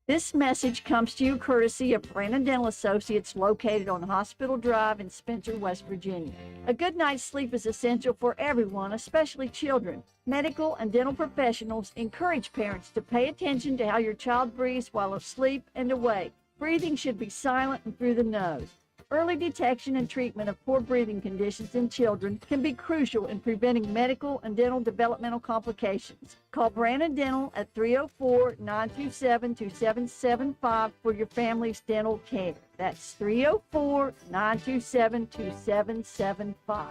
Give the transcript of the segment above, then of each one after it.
This message comes to you courtesy of Brandon Dental Associates located on Hospital Drive in Spencer, West Virginia. A good night's sleep is essential for everyone, especially children. Medical and dental professionals encourage parents to pay attention to how your child breathes while asleep and awake. Breathing should be silent and through the nose. Early detection and treatment of poor breathing conditions in children can be crucial in preventing medical and dental developmental complications. Call Brandon Dental at 304-927-2775 for your family's dental care. That's 304-927-2775.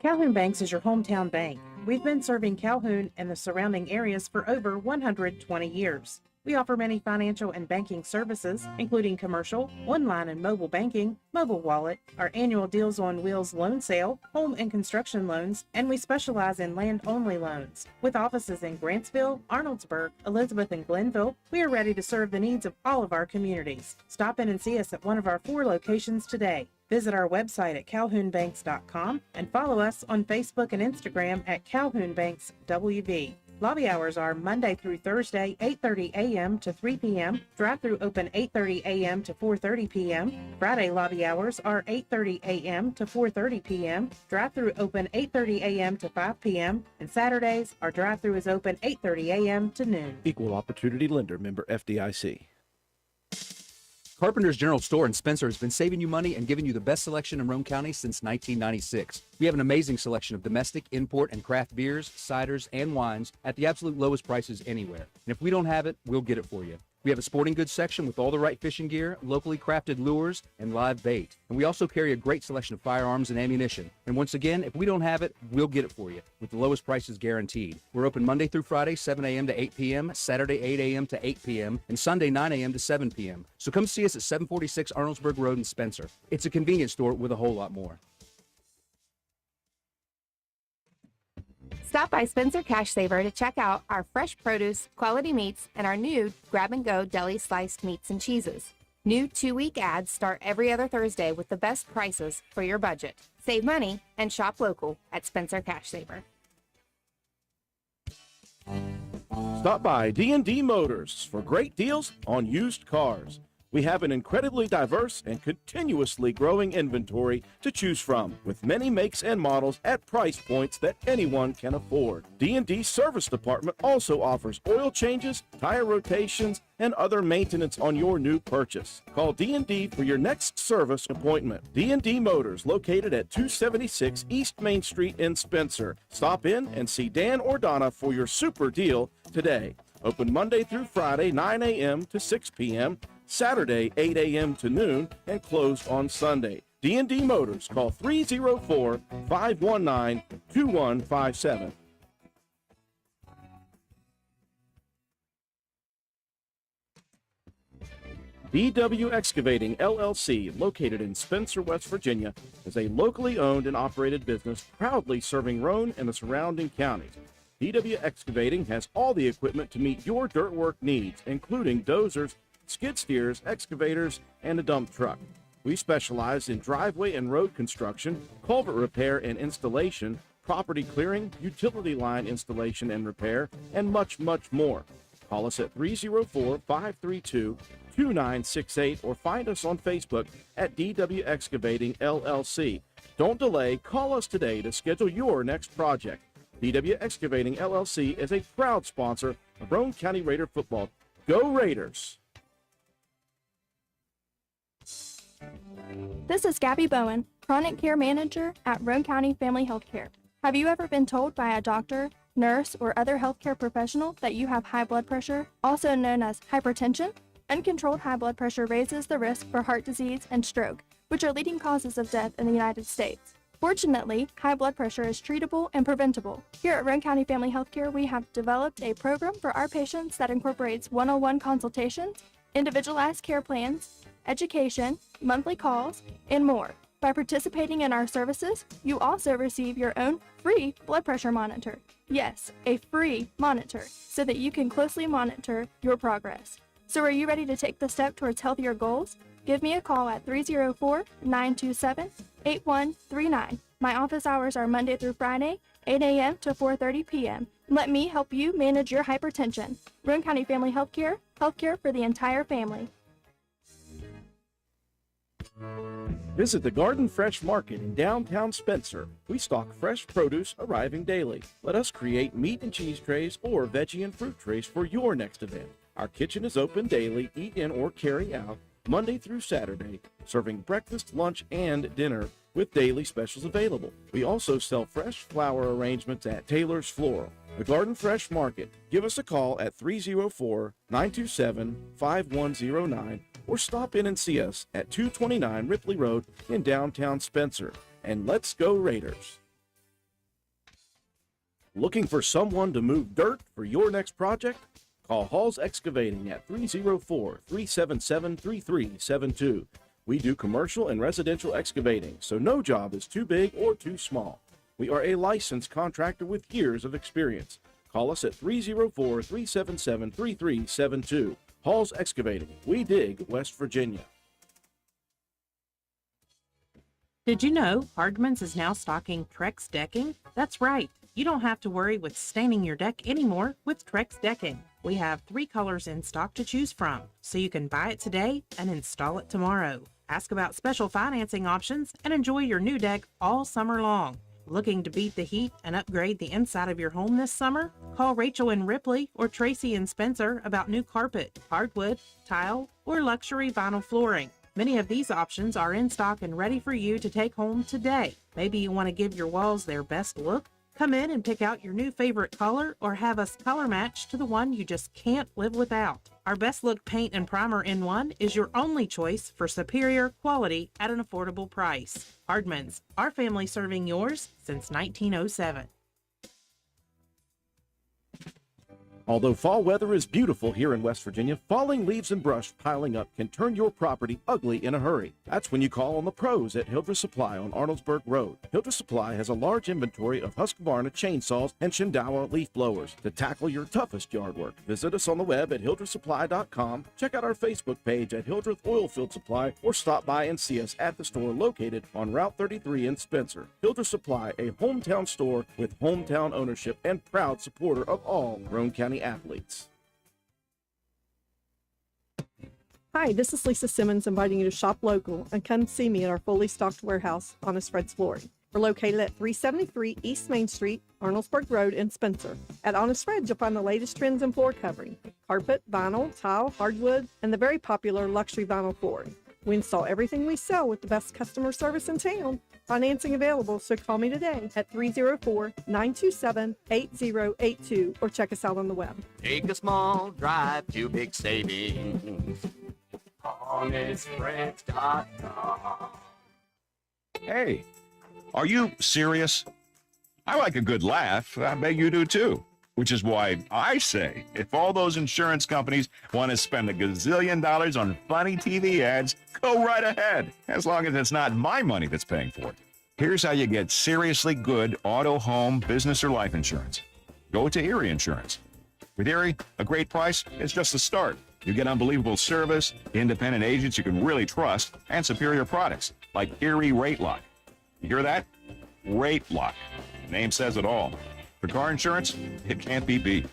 Calhoun Banks is your hometown bank. We've been serving Calhoun and the surrounding areas for over 120 years. We offer many financial and banking services, including commercial, online and mobile banking, mobile wallet, our annual Deals on Wheels loan sale, home and construction loans, and we specialize in land-only loans. With offices in Grantsville, Arnoldsburg, Elizabeth, and Glenville, we are ready to serve the needs of all of our communities. Stop in and see us at one of our 4 locations today. Visit our website at calhounbanks.com and follow us on Facebook and Instagram at Calhoun Banks WV. Lobby hours are Monday through Thursday, 8:30 a.m. to 3 p.m. Drive-through open 8:30 a.m. to 4:30 p.m. Friday lobby hours are 8:30 a.m. to 4:30 p.m. Drive-through open 8:30 a.m. to 5 p.m. And Saturdays, our drive-through is open 8:30 a.m. to noon. Equal Opportunity Lender, member FDIC. Carpenter's General Store in Spencer has been saving you money and giving you the best selection in Roane County since 1996. We have an amazing selection of domestic, import, and craft beers, ciders, and wines at the absolute lowest prices anywhere. And if we don't have it, we'll get it for you. We have a sporting goods section with all the right fishing gear, locally crafted lures, and live bait. And we also carry a great selection of firearms and ammunition. And once again, if we don't have it, we'll get it for you with the lowest prices guaranteed. We're open Monday through Friday, 7 a.m. to 8 p.m., Saturday, 8 a.m. to 8 p.m., and Sunday, 9 a.m. to 7 p.m. So come see us at 746 Arnoldsburg Road in Spencer. It's a convenience store with a whole lot more. Stop by Spencer Cash Saver to check out our fresh produce, quality meats, and our new grab-and-go deli sliced meats and cheeses. New 2-week ads start every other Thursday with the best prices for your budget. Save money and shop local at Spencer Cash Saver. Stop by D&D Motors for great deals on used cars. We have an incredibly diverse and continuously growing inventory to choose from, with many makes and models at price points that anyone can afford. D&D Service Department also offers oil changes, tire rotations, and other maintenance on your new purchase. Call D&D for your next service appointment. D&D Motors, located at 276 East Main Street in Spencer. Stop in and see Dan or Donna for your super deal today. Open Monday through Friday, 9 a.m. to 6 p.m., Saturday, 8 a.m. to noon, and closed on Sunday. D&D Motors, call 304-519-2157. DW Excavating, LLC, located in Spencer, West Virginia, is a locally owned and operated business proudly serving Roane and the surrounding counties. DW Excavating has all the equipment to meet your dirt work needs, including dozers, skid steers, excavators, and a dump truck. We specialize in driveway and road construction, culvert repair and installation, property clearing, utility line installation and repair, and much, much more. Call us at 304-532-2968 or find us on Facebook at DW Excavating LLC. Don't delay, call us today to schedule your next project. DW Excavating LLC is a proud sponsor of Roane County Raider football. Go Raiders! This is Gabby Bowen, Chronic Care Manager at Roane County Family Health Care. Have you ever been told by a doctor, nurse, or other healthcare professional that you have high blood pressure, also known as hypertension? Uncontrolled high blood pressure raises the risk for heart disease and stroke, which are leading causes of death in the United States. Fortunately, high blood pressure is treatable and preventable. Here at Roane County Family Health Care, we have developed a program for our patients that incorporates one-on-one consultations, individualized care plans, education, monthly calls, and more. By participating in our services, you also receive your own free blood pressure monitor. Yes, a free monitor, so that you can closely monitor your progress. So are you ready to take the step towards healthier goals? Give me a call at 304-927-8139. My office hours are Monday through Friday, 8 a.m. to 4:30 p.m. Let me help you manage your hypertension. Roane County Family Healthcare, healthcare for the entire family. Visit the Garden Fresh Market in downtown Spencer. We stock fresh produce arriving daily. Let us create meat and cheese trays or veggie and fruit trays for your next event. Our kitchen is open daily, eat in or carry out, Monday through Saturday, serving breakfast, lunch, and dinner with daily specials available. We also sell fresh flower arrangements at Taylor's Floral. The Garden Fresh Market. Give us a call at 304-927-5109 or stop in and see us at 229 Ripley Road in downtown Spencer. And let's go Raiders! Looking for someone to move dirt for your next project? Call Hall's Excavating at 304-377-3372. We do commercial and residential excavating, so no job is too big or too small. We are a licensed contractor with years of experience. Call us at 304-377-3372. Hall's Excavating. We dig West Virginia. Did you know Hardman's is now stocking Trex decking? That's right. You don't have to worry with staining your deck anymore with Trex decking. We have 3 colors in stock to choose from, so you can buy it today and install it tomorrow. Ask about special financing options and enjoy your new deck all summer long. Looking to beat the heat and upgrade the inside of your home this summer? Call Rachel in Ripley or Tracy in Spencer about new carpet, hardwood, tile, or luxury vinyl flooring. Many of these options are in stock and ready for you to take home today. Maybe you want to give your walls their best look? Come in and pick out your new favorite color or have us color match to the one you just can't live without. Our Best Look Paint and Primer in One is your only choice for superior quality at an affordable price. Hardman's, our family serving yours since 1907. Although fall weather is beautiful here in West Virginia, falling leaves and brush piling up can turn your property ugly in a hurry. That's when you call on the pros at Hildreth Supply on Arnoldsburg Road. Hildreth Supply has a large inventory of Husqvarna chainsaws and Shindawa leaf blowers to tackle your toughest yard work. Visit us on the web at hildrethsupply.com, check out our Facebook page at Hildreth Oilfield Supply, or stop by and see us at the store located on Route 33 in Spencer. Hildreth Supply, a hometown store with hometown ownership and proud supporter of all Roane County athletes. Hi, this is Lisa Simmons inviting you to shop local and come see me at our fully stocked warehouse, Honest Fred's Flooring. We're located at 373 East Main Street, Arnoldsburg Road in Spencer. At Honest Fred's, you'll find the latest trends in floor covering, carpet, vinyl, tile, hardwood, and the very popular luxury vinyl flooring. We install everything we sell with the best customer service in town. Financing available, so call me today at 304-927-8082 or check us out on the web. Take a small drive to big savings. HonestFriends.com. Hey, are you serious? I like a good laugh. I bet you do too. Which is why I say, if all those insurance companies want to spend $1 gazillion on funny TV ads, go right ahead, as long as it's not my money that's paying for it. Here's how you get seriously good auto, home, business, or life insurance. Go to Erie Insurance. With Erie, a great price is just the start. You get unbelievable service, independent agents you can really trust, and superior products like Erie Rate Lock. You hear that? Rate Lock. The name says it all. For car insurance, it can't be beat.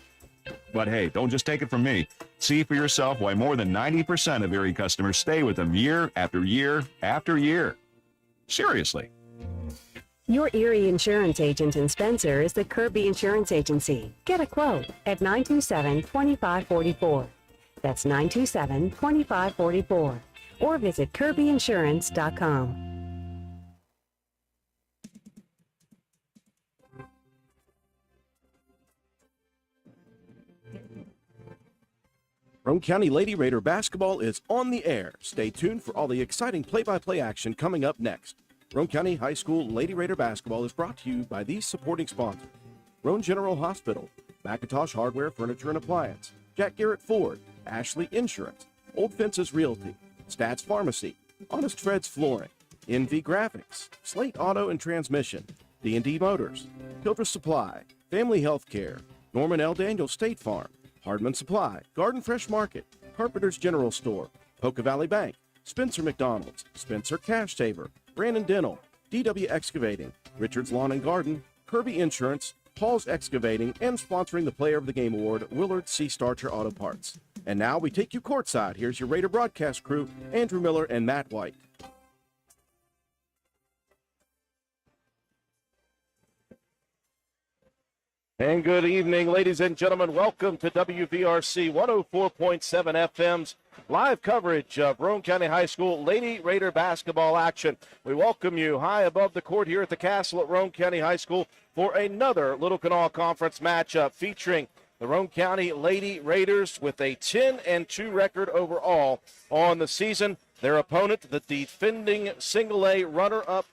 But hey, don't just take it from me. See for yourself why more than 90% of Erie customers stay with them year after year after year. Seriously. Your Erie Insurance agent in Spencer is the Kirby Insurance Agency. Get a quote at 927-2544. That's 927-2544. Or visit kirbyinsurance.com. Roane County Lady Raider basketball is on the air. Stay tuned for all the exciting play-by-play action coming up next. Roane County High School Lady Raider basketball is brought to you by these supporting sponsors: Roane General Hospital, McIntosh Hardware, Furniture and Appliance, Jack Garrett Ford, Ashley Insurance, Old Fences Realty, Stats Pharmacy, Honest Fred's Flooring, NV Graphics, Slate Auto and Transmission, D&D Motors, Hildreth Supply, Family Health Care, Norman L. Daniel State Farm, Hardman Supply, Garden Fresh Market, Carpenter's General Store, Poca Valley Bank, Spencer McDonald's, Spencer Cash Saver, Brandon Dental, DW Excavating, Richard's Lawn and Garden, Kirby Insurance, Paul's Excavating, and sponsoring the Player of the Game Award, Willard C. Starcher Auto Parts. And now we take you courtside. Here's your Raider broadcast crew, Andrew Miller and Matt White. And good evening, ladies and gentlemen. Welcome to WVRC 104.7 FM's live coverage of Roane County High School Lady Raider basketball action. We welcome you high above the court here at the Castle at Roane County High School for another Little Kanawha Conference matchup featuring the Roane County Lady Raiders with a 10-2 record overall on the season. Their opponent, the defending single-A runner-up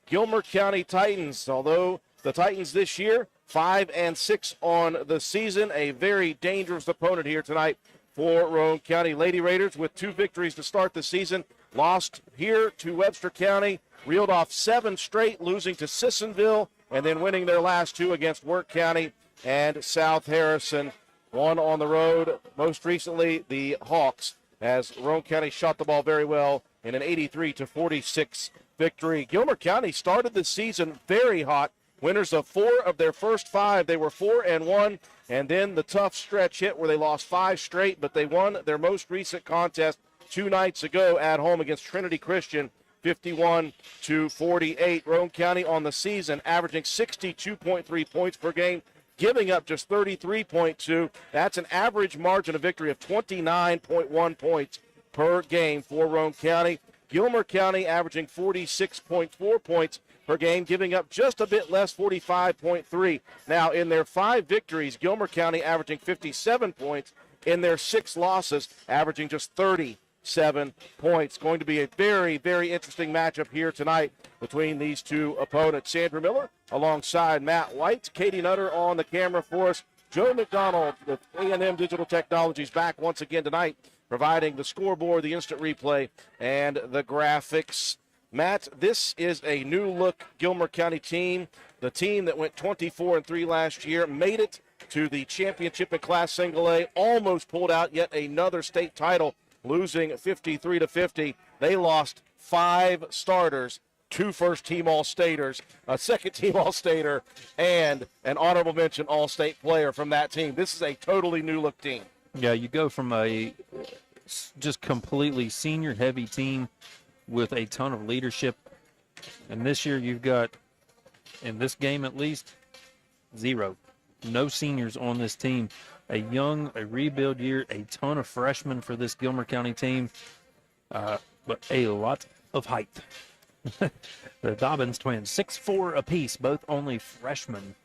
Gilmer County Titans. Although the Titans this year 5-6 on the season, a very dangerous opponent here tonight for Roane County Lady Raiders with 2 victories to start the season. Lost here to Webster County, reeled off 7 straight, losing to Sissonville, and then winning their last 2 against Work County and South Harrison. One on the road, most recently the Hawks, as Roane County shot the ball very well in an 83-46 victory. Gilmer County started the season very hot. Winners of 4 of their first 5. They were 4-1, and then the tough stretch hit where they lost 5 straight, but they won their most recent contest 2 nights ago at home against Trinity Christian, 51-48. Roane County on the season averaging 62.3 points per game, giving up just 33.2. That's an average margin of victory of 29.1 points per game for Roane County. Gilmer County averaging 46.4 points per game, giving up just a bit less, 45.3. Now, in their 5 victories, Gilmer County averaging 57 points. In their 6 losses, averaging just 37 points. Going to be a very, very interesting matchup here tonight between these 2 opponents. Sandra Miller alongside Matt White. Katie Nutter on the camera for us. Joe McDonald with A&M Digital Technologies back once again tonight, providing the scoreboard, the instant replay, and the graphics. Matt, this is a new-look Gilmer County team. The team that went 24-3 last year made it to the championship in Class Single A, almost pulled out yet another state title, losing 53-50. They lost 5 starters, 2 first-team All-Staters, a second-team All-Stater, and an honorable mention All-State player from that team. This is a totally new-look team. Yeah, you go from a just completely senior-heavy team with a ton of leadership, and this year you've got, in this game at least, 0. No seniors on this team. A rebuild year, a ton of freshmen for this Gilmer County team, but a lot of height. The Dobbins twins, 6'4" apiece, both only freshmen.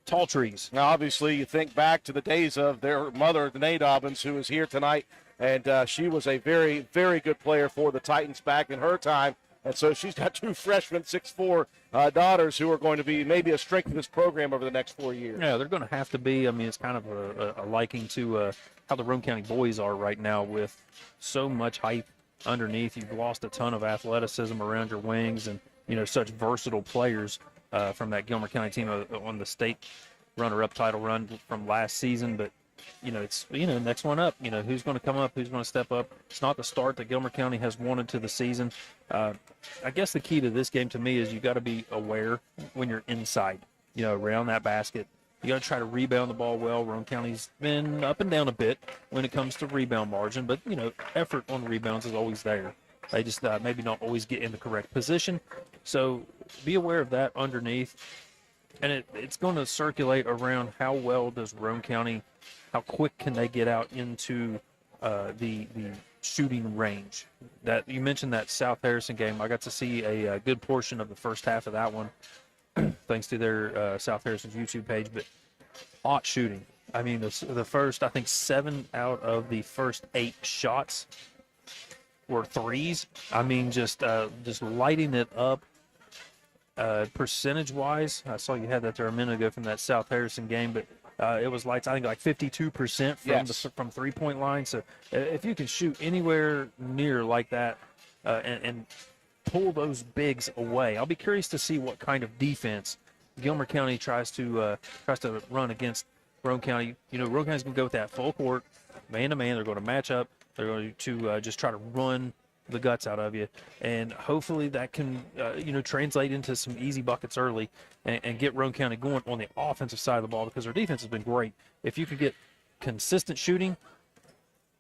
Tall trees. Now, obviously, you think back to the days of their mother, Danae Dobbins, who is here tonight, and she was a very, very good player for the Titans back in her time. And so she's got 2 freshmen, 6'4" daughters who are going to be maybe a strength of this program over the next 4 years. Yeah, they're going to have to be. I mean, it's kind of a liking to how the Roane County boys are right now with so much height underneath. You've lost a ton of athleticism around your wings and, such versatile players from that Gilmer County team on the state runner-up title run from last season. But, it's, next one up, who's going to come up, who's going to step up. It's not the start that Gilmer County has wanted to the season. I guess the key to this game to me is you got to be aware when you're inside, around that basket. You got to try to rebound the ball well. Roane County's been up and down a bit when it comes to rebound margin, but, effort on the rebounds is always there. They just maybe not always get in the correct position. So be aware of that underneath. And it's going to circulate around how well does Roane County, how quick can they get out into the shooting range. That you mentioned that South Harrison game. I got to see a good portion of the first half of that one, thanks to their South Harrison's YouTube page. But hot shooting. I mean, the first, I think 7 out of the first 8 shots were threes. I mean, just lighting it up. Percentage-wise, I saw you had that there a minute ago from that South Harrison game, but it was I think like 52% from three-point line. So if you can shoot anywhere near like that and pull those bigs away, I'll be curious to see what kind of defense Gilmer County tries to run against Roane County. Roane County's going to go with that full court, man-to-man. They're going to match up. They're going to just try to run the guts out of you, and hopefully that can translate into some easy buckets early and get Roane County going on the offensive side of the ball, because their defense has been great. If you could get consistent shooting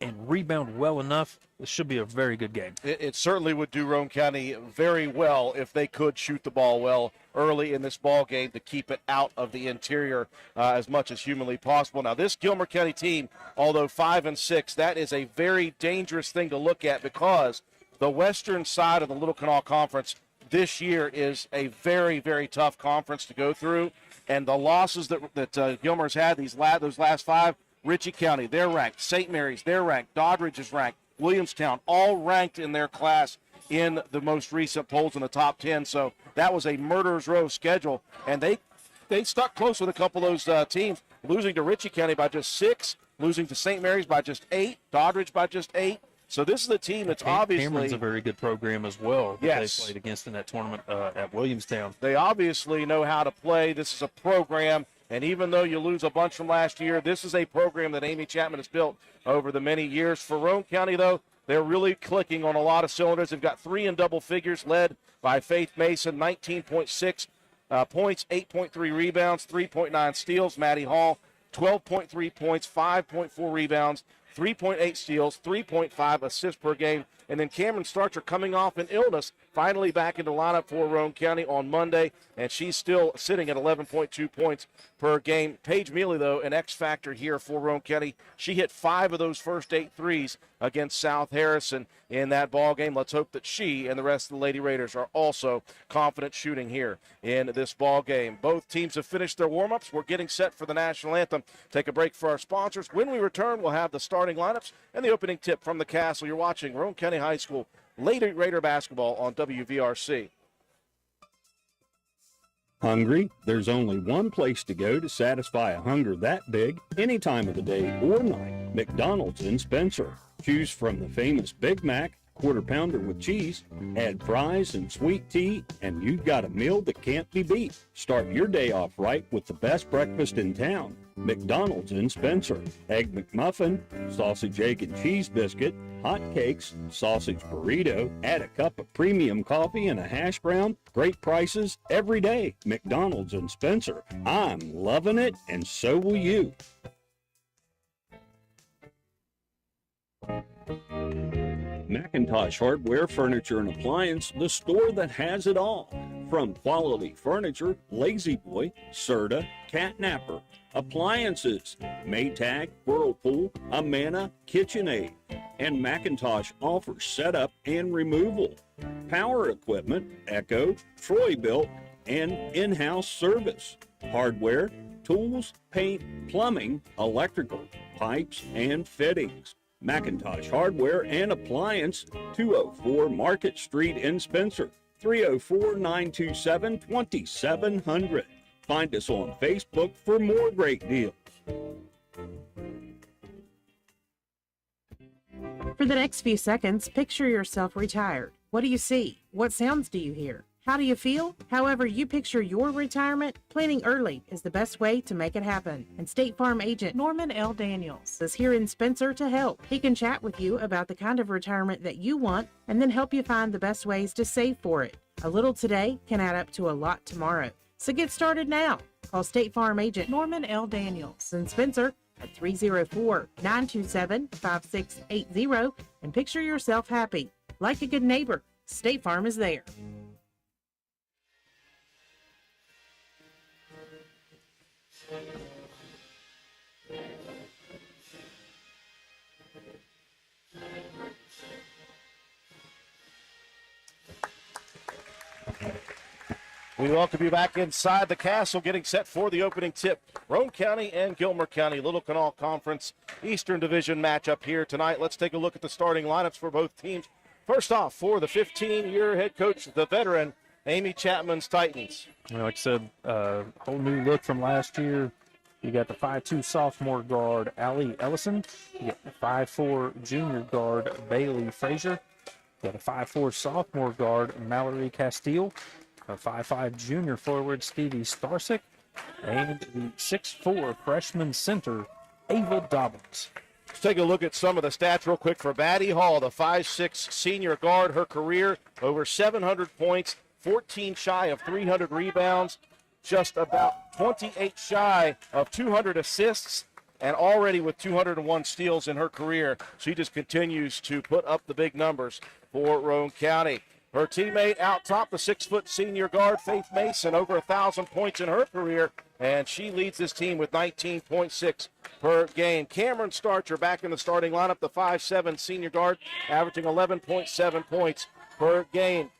and rebound well enough, this should be a very good game. It certainly would do Roane County very well if they could shoot the ball well early in this ball game to keep it out of the interior as much as humanly possible. Now, this Gilmer County team, although 5-6, that is a very dangerous thing to look at, because the western side of the Little Kanawha Conference this year is a very, very tough conference to go through, and the losses that Gilmer's had those last 5, Ritchie County, they're ranked. St. Mary's, they're ranked. Doddridge is ranked. Williamstown, all ranked in their class in the most recent polls in the top 10. So that was a murderer's row schedule, and they stuck close with a couple of those teams, losing to Ritchie County by just 6, losing to St. Mary's by just 8, Doddridge by just 8. So this is a team that's obviously – Cameron's a very good program as well that yes, they played against in that tournament at Williamstown. They obviously know how to play. This is a program, and even though you lose a bunch from last year, this is a program that Amy Chapman has built over the many years. For Roane County, though, they're really clicking on a lot of cylinders. They've got 3 in double figures, led by Faith Mason, 19.6 points, 8.3 rebounds, 3.9 steals. Maddie Hall, 12.3 points, 5.4 rebounds, 3.8 steals, 3.5 assists per game. And then Cameron Starcher, coming off an illness, finally back into lineup for Roane County on Monday, and she's still sitting at 11.2 points per game. Paige Mealy, though, an X factor here for Roane County. She hit 5 of those first 8 threes against South Harrison in that ball game. Let's hope that she and the rest of the Lady Raiders are also confident shooting here in this ball game. Both teams have finished their warm-ups. We're getting set for the national anthem. Take a break for our sponsors. When we return, we'll have the starting lineups and the opening tip from the Castle. You're watching Roane County High School Lady Raider basketball on WVRC. Hungry? There's only one place to go to satisfy a hunger that big, any time of the day or night. McDonald's in Spencer. Choose from the famous Big Mac, quarter pounder with cheese, add fries and sweet tea, and you've got a meal that can't be beat. Start your day off right with the best breakfast in town. McDonald's in Spencer. Egg McMuffin, sausage, egg, and cheese biscuit, hot cakes, sausage burrito, add a cup of premium coffee and a hash brown. Great prices every day. McDonald's in Spencer. I'm loving it, and so will you. Macintosh Hardware, Furniture, and Appliance, the store that has it all. From quality furniture, Lazy Boy, Serta, Catnapper, appliances, Maytag, Whirlpool, Amana, KitchenAid, and Macintosh offers setup and removal. Power equipment, Echo, Troy-Built, and in-house service. Hardware, tools, paint, plumbing, electrical, pipes, and fittings. Macintosh Hardware and Appliance, 204 Market Street in Spencer, 304-927-2700. Find us on Facebook for more great deals. For the next few seconds, picture yourself retired. What do you see? What sounds do you hear? How do you feel? However you picture your retirement, planning early is the best way to make it happen. And State Farm agent Norman L. Daniels is here in Spencer to help. He can chat with you about the kind of retirement that you want and then help you find the best ways to save for it. A little today can add up to a lot tomorrow. So get started now. Call State Farm agent Norman L. Daniels in Spencer at 304-927-5680 and picture yourself happy. Like a good neighbor, State Farm is there. We welcome you back inside the castle, getting set for the opening tip. Roane County and Gilmer County, Little Kanawha Conference Eastern Division matchup here tonight. Let's take a look at the starting lineups for both teams. First off, for the 15-year head coach, the veteran, Amy Chapman's Titans. Like I said, whole new look from last year. You got the 5'2" sophomore guard, Allie Ellison. You got the 5'4" junior guard, Bailey Frazier. You got a 5'4" sophomore guard, Mallory Castile. A 5'5" junior forward, Stevie Starsick. And the 6'4" freshman center, Ava Dobbins. Let's take a look at some of the stats real quick for Maddie Hall, the 5'6" senior guard. Her career, over 700 points, 14 shy of 300 rebounds, just about 28 shy of 200 assists, and already with 201 steals in her career. She just continues to put up the big numbers for Roane County. Her teammate out top, the 6' senior guard, Faith Mason, over 1,000 points in her career, and she leads this team with 19.6 per game. Cameron Starcher back in the starting lineup, the 5'7" senior guard, averaging 11.7 points per game.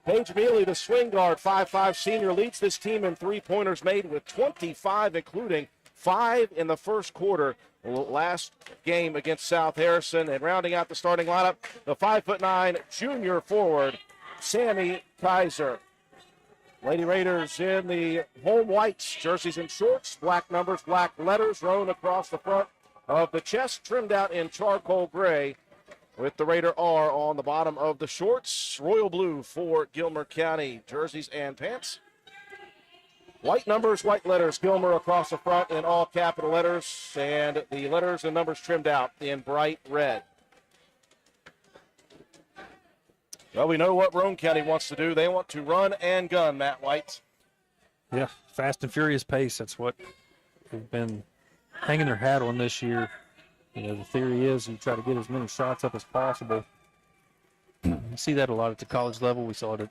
Paige Mealy, the swing guard, 5'5" senior, leads this team in three-pointers made with 25, including 5 in the first quarter last game against South Harrison. And rounding out the starting lineup, the 5'9" junior forward, Sammy Kaiser. Lady Raiders in the home whites, jerseys and shorts, black numbers, black letters, Roane across the front of the chest, trimmed out in charcoal gray with the Raider R on the bottom of the shorts. Royal blue for Gilmer County jerseys and pants. White numbers, white letters, Gilmer across the front in all capital letters, and the letters and numbers trimmed out in bright red. Well, we know what Roane County wants to do. They want to run and gun, Matt White. Yeah, fast and furious pace. That's what they've been hanging their hat on this year. You know, the theory is you try to get as many shots up as possible. You see that a lot at the college level. We saw it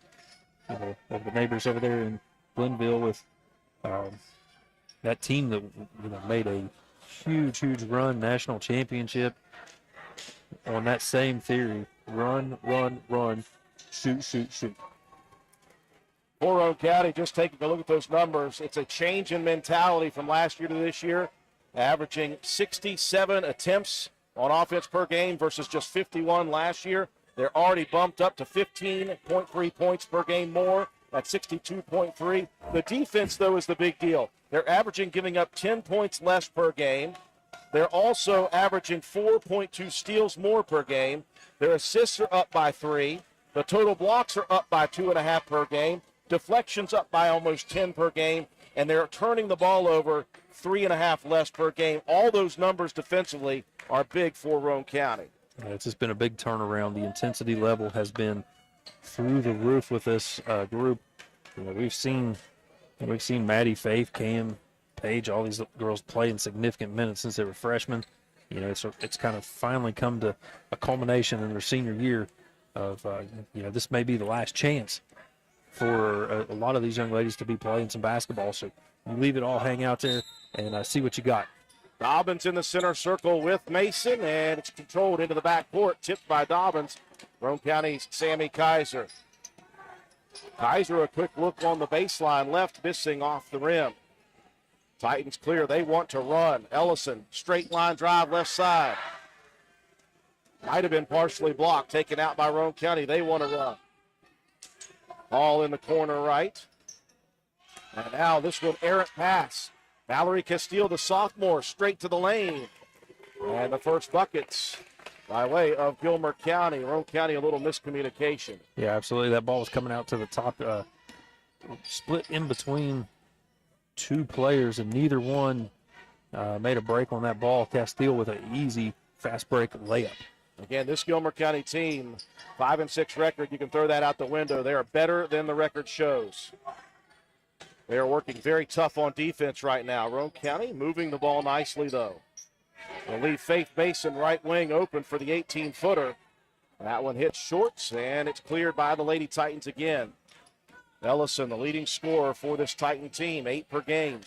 at the neighbors over there in Glenville with that team that made a huge run, national championship on that same theory. Run, shoot. For Roane County, just taking a look at those numbers, it's a change in mentality from last year to this year, averaging 67 attempts on offense per game versus just 51 last year. They're already bumped up to 15.3 points per game more at 62.3. The defense, though, is the big deal. They're averaging giving up 10 points less per game. They're also averaging 4.2 steals more per game. Their assists are up by 3. The total blocks are up by 2.5 per game. Deflections up by almost 10 per game. And they're turning the ball over 3.5 less per game. All those numbers defensively are big for Roane County. It's just been a big turnaround. The intensity level has been through the roof with this group. We've seen Maddie, Faith, Cam, Paige, all these girls play in significant minutes since they were freshmen. It's kind of finally come to a culmination in their senior year of, this may be the last chance for a lot of these young ladies to be playing some basketball. So you leave it all hang out there and see what you got. Dobbins in the center circle with Mason, and it's controlled into the backcourt, tipped by Dobbins. Roane County's Sammy Kaiser. Kaiser, a quick look on the baseline left, missing off the rim. Titans clear. They want to run. Ellison, straight line drive left side. Might have been partially blocked, taken out by Roane County. They want to run. Ball in the corner right. And now this one, errant pass. Valerie Castile, the sophomore, straight to the lane. And the first buckets by way of Gilmer County. Roane County, a little miscommunication. Yeah, absolutely. That ball was coming out to the top, split in between two players, and neither one made a break on that ball. Castile with an easy fast break layup. Again, this Gilmer County team, 5-6 record, you can throw that out the window. They are better than the record shows. They are working very tough on defense right now. Roane County moving the ball nicely, though. They'll leave Faith Mason right wing open for the 18-footer. That one hits short, and it's cleared by the Lady Titans again. Ellison, the leading scorer for this Titan team, 8 per game.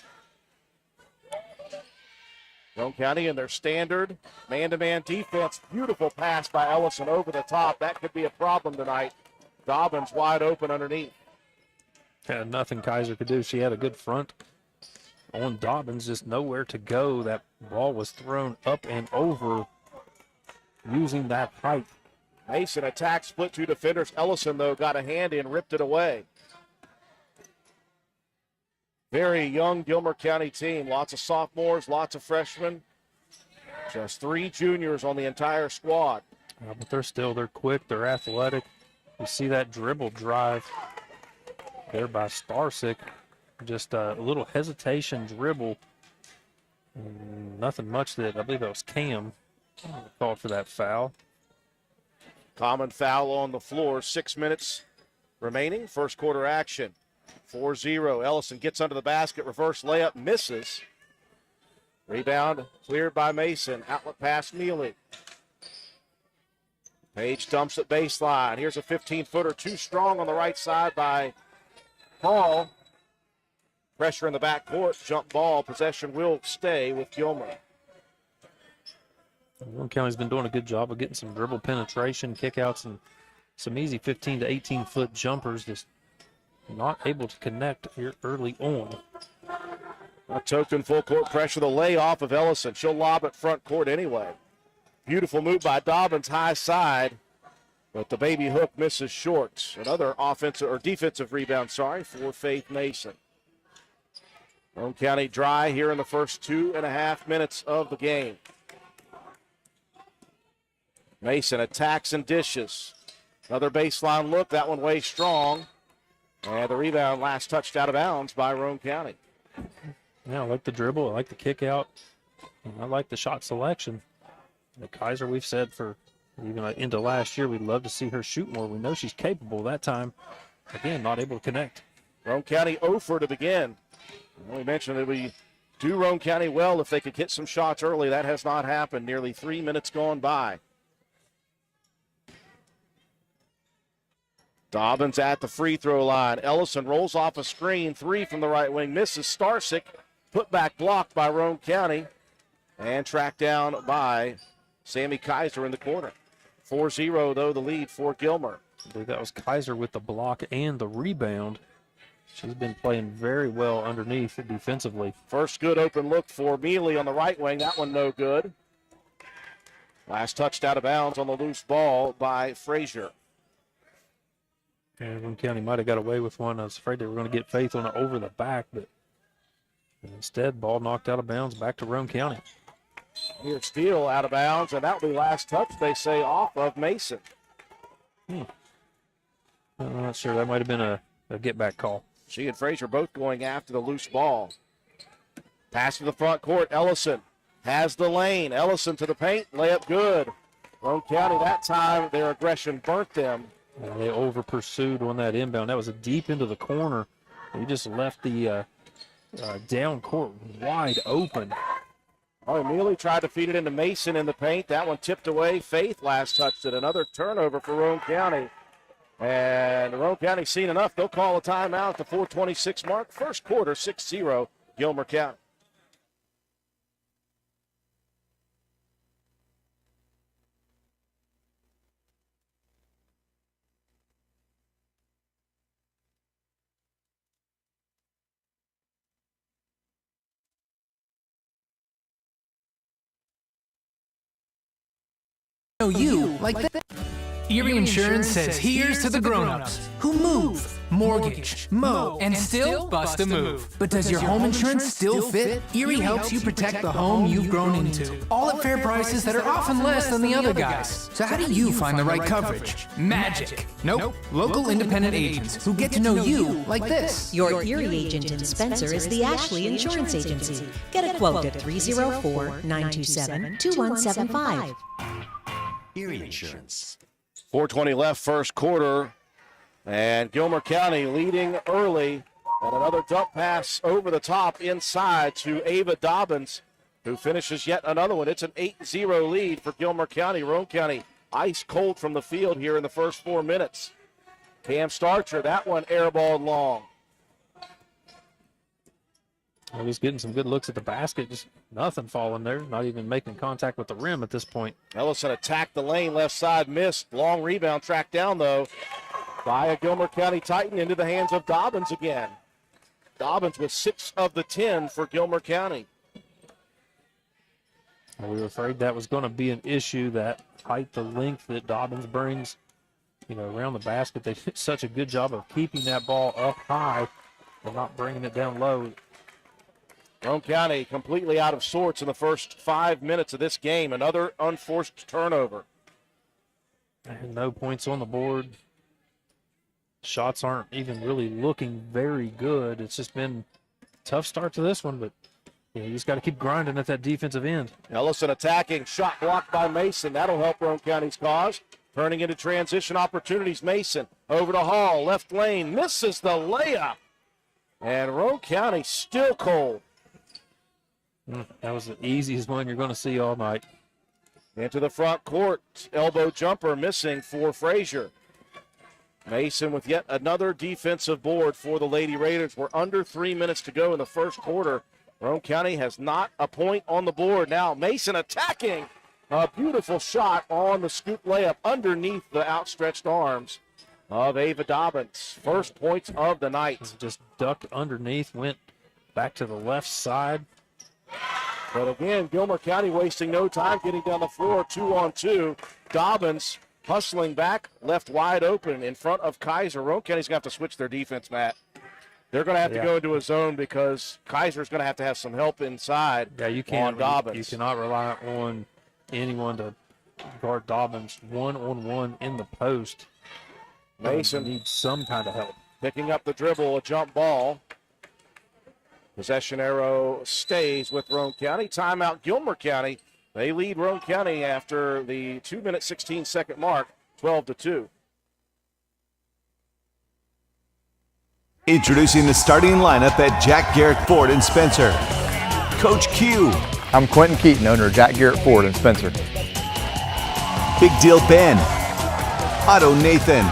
Roane County in their standard man-to-man defense. Beautiful pass by Ellison over the top. That could be a problem tonight. Dobbins wide open underneath. Yeah, nothing Kaiser could do. She had a good front on Dobbins, just nowhere to go. That ball was thrown up and over using that height. Mason attack, split two defenders. Ellison, though, got a hand in, ripped it away. Very young Gilmer County team. Lots of sophomores, lots of freshmen. Just 3 juniors on the entire squad. But they're quick, they're athletic. You see that dribble drive there by Starsick. Just a little hesitation dribble. Nothing much that, I believe that was Cam. Called for that foul. Common foul on the floor. 6 minutes remaining. First quarter action. 4-0. Ellison gets under the basket. Reverse layup. Misses. Rebound cleared by Mason. Outlet pass Mealy. Page dumps at baseline. Here's a 15-footer. Too strong on the right side by Hall. Pressure in the backcourt. Jump ball. Possession will stay with Gilmer. Roane County's been doing a good job of getting some dribble penetration, kickouts, and some easy 15 to 18-foot jumpers. Just not able to connect here early on. A token full court pressure. The layoff of Ellison. She'll lob it front court anyway. Beautiful move by Dobbins, high side, but the baby hook misses short. Another offensive or defensive rebound, for Faith Mason. Roane County dry here in the first 2.5 minutes of the game. Mason attacks and dishes. Another baseline look, that one way strong. And the rebound last touched out of bounds by Roane County. Yeah, I like the dribble, I like the kick out, and I like the shot selection. The Kaiser, we've said for even into last year, we'd love to see her shoot more. We know she's capable. That time, again, not able to connect. Roane County 0 to begin. We mentioned that we do Roane County well if they could hit some shots early. That has not happened. Nearly 3 minutes gone by. Dobbins at the free throw line. Ellison rolls off a screen. 3 from the right wing. Misses. Starsick. Put back blocked by Roane County. And tracked down by Sammy Kaiser in the corner. 4-0, though, the lead for Gilmer. I believe that was Kaiser with the block and the rebound. She's been playing very well underneath defensively. First good open look for Mealy on the right wing. That one no good. Last touched out of bounds on the loose ball by Frazier. And Roane County might have got away with one. I was afraid they were going to get Faith on it over the back, but instead, ball knocked out of bounds back to Roane County. Here's Steele out of bounds, and that'll be last touch, they say, off of Mason. I'm not sure. That might have been a get-back call. She and Frazier both going after the loose ball. Pass to the front court. Ellison has the lane. Ellison to the paint. Layup good. Roane County that time, their aggression burnt them. They over-pursued on that inbound. That was a deep into the corner. He just left the down court wide open. Oh, Mealy tried to feed it into Mason in the paint. That one tipped away. Faith last touched it. Another turnover for Roane County. And Roane County seen enough. They'll call a timeout at the 4:26 mark. First quarter, 6-0, Gilmer County. Know you like that. Erie Insurance says here's to the grown-ups who move, mortgage, mow, and still bust a move. But does your home insurance still fit? Erie helps you protect the home you've grown into, all at fair prices that are often less than the other guys. So how do you find the right coverage? Magic. Nope. Local independent agents who get to know you like this. Your Erie agent in Spencer is the Ashley Insurance Agency. Get a quote at 304-927-2175. Erie Insurance. 4:20 left, first quarter, and Gilmer County leading early. And another dump pass over the top inside to Ava Dobbins, who finishes yet another one. It's an 8-0 lead for Gilmer County. Roane County ice cold from the field here in the first 4 minutes. Cam Starcher, that one airballed long. Well, he's getting some good looks at the basket. Just nothing falling there. Not even making contact with the rim at this point. Ellison attacked the lane, left side, missed. Long rebound, tracked down, though, by a Gilmer County Titan into the hands of Dobbins again. Dobbins with 6 of the 10 for Gilmer County. We were afraid that was going to be an issue, that height, the length that Dobbins brings, around the basket. They did such a good job of keeping that ball up high and not bringing it down low. Roane County completely out of sorts in the first 5 minutes of this game. Another unforced turnover. And no points on the board. Shots aren't even really looking very good. It's just been a tough start to this one, but Yeah, you just got to keep grinding at that defensive end. Ellison attacking, shot blocked by Mason. That'll help Roane County's cause. Turning into transition opportunities. Mason over to Hall, left lane, misses the layup. And Roane County still cold. That was the easiest one you're going to see all night. Into the front court, elbow jumper missing for Frazier. Mason with yet another defensive board for the Lady Raiders. We're under 3 minutes to go in the first quarter. Roane County has not a point on the board. Now Mason attacking. A beautiful shot on the scoop layup underneath the outstretched arms of Ava Dobbins. First points of the night. Just ducked underneath, went back to the left side. But again, Gilmer County wasting no time getting down the floor, 2-on-2. Dobbins hustling back, left wide open in front of Kaiser. Roane County's going to have to switch their defense, Matt. They're going to have to go into a zone because Kaiser's going to have some help inside you can't, on Dobbins. You cannot rely on anyone to guard Dobbins one-on-one in the post. Mason needs some kind of help. Picking up the dribble, a jump ball. Possession arrow stays with Roane County. Timeout, Gilmer County. They lead Roane County after the 2-minute, 16-second mark, 12-2. Introducing the starting lineup at Jack Garrett Ford in Spencer. Coach Q. I'm Quentin Keaton, owner of Jack Garrett Ford in Spencer. Big Deal Ben. Otto Nathan.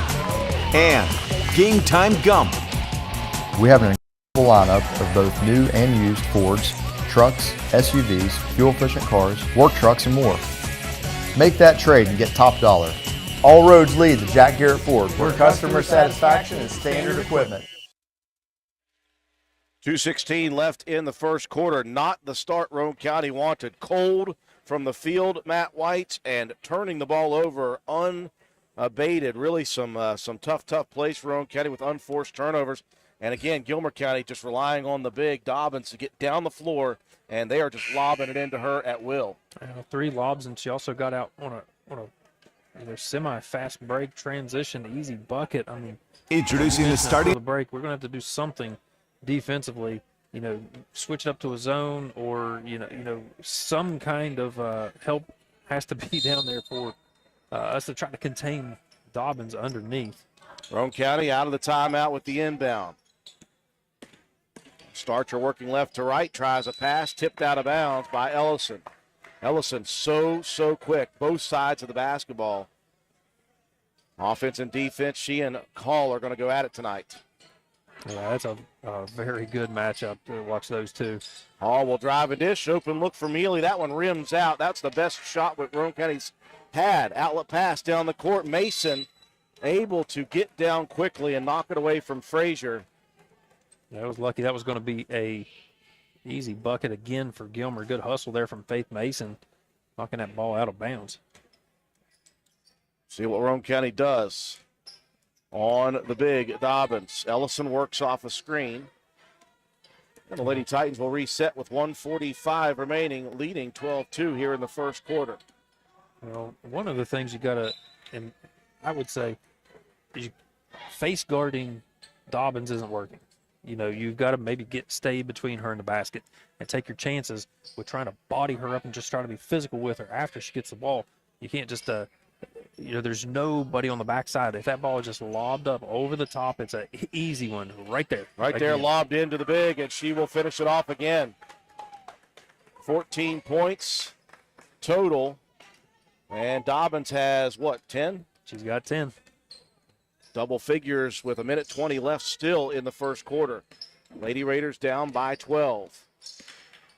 And Game Time Gump. We have an incredible lineup of both new and used Fords, trucks, SUVs, fuel-efficient cars, work trucks, and more. Make that trade and get top dollar. All roads lead to Jack Garrett Ford, where customer satisfaction is standard equipment. 2:16 left in the first quarter. Not the start Roane County wanted. Cold from the field, Matt White, and turning the ball over unabated. Really some tough plays for Roane County with unforced turnovers. And again, Gilmer County just relying on the big Dobbins to get down the floor, and they are just lobbing it into her at will. 3 lobs, and she also got out on a semi-fast break transition, easy bucket. I mean, introducing the starting the break. We're going to have to do something defensively, switch it up to a zone, or some kind of help has to be down there for us to try to contain Dobbins underneath. Roane County out of the timeout with the inbound. Starcher working left to right, tries a pass, tipped out of bounds by Ellison. Ellison so quick, both sides of the basketball. Offense and defense, she and Hall are going to go at it tonight. Yeah, that's a very good matchup to watch those two. Hall will drive a dish, open look for Mealy. That one rims out. That's the best shot what Roane County's had. Outlet pass down the court. Mason able to get down quickly and knock it away from Frazier. That was lucky. That was going to be a easy bucket again for Gilmer. Good hustle there from Faith Mason, knocking that ball out of bounds. See what Roane County does on the big Dobbins. Ellison works off a screen. And the Lady Titans will reset with 1:45 remaining, leading 12-2 here in the first quarter. Well, one of the things you got to, and I would say, face guarding Dobbins isn't working. You've got to maybe stay between her and the basket and take your chances with trying to body her up and just try to be physical with her after she gets the ball. You can't just, there's nobody on the backside. If that ball is just lobbed up over the top, it's an easy one right there. Right there, lobbed into the big, and she will finish it off again. 14 points total, and Dobbins has, 10? She's got 10. Double figures with 1:20 left still in the first quarter. Lady Raiders down by 12.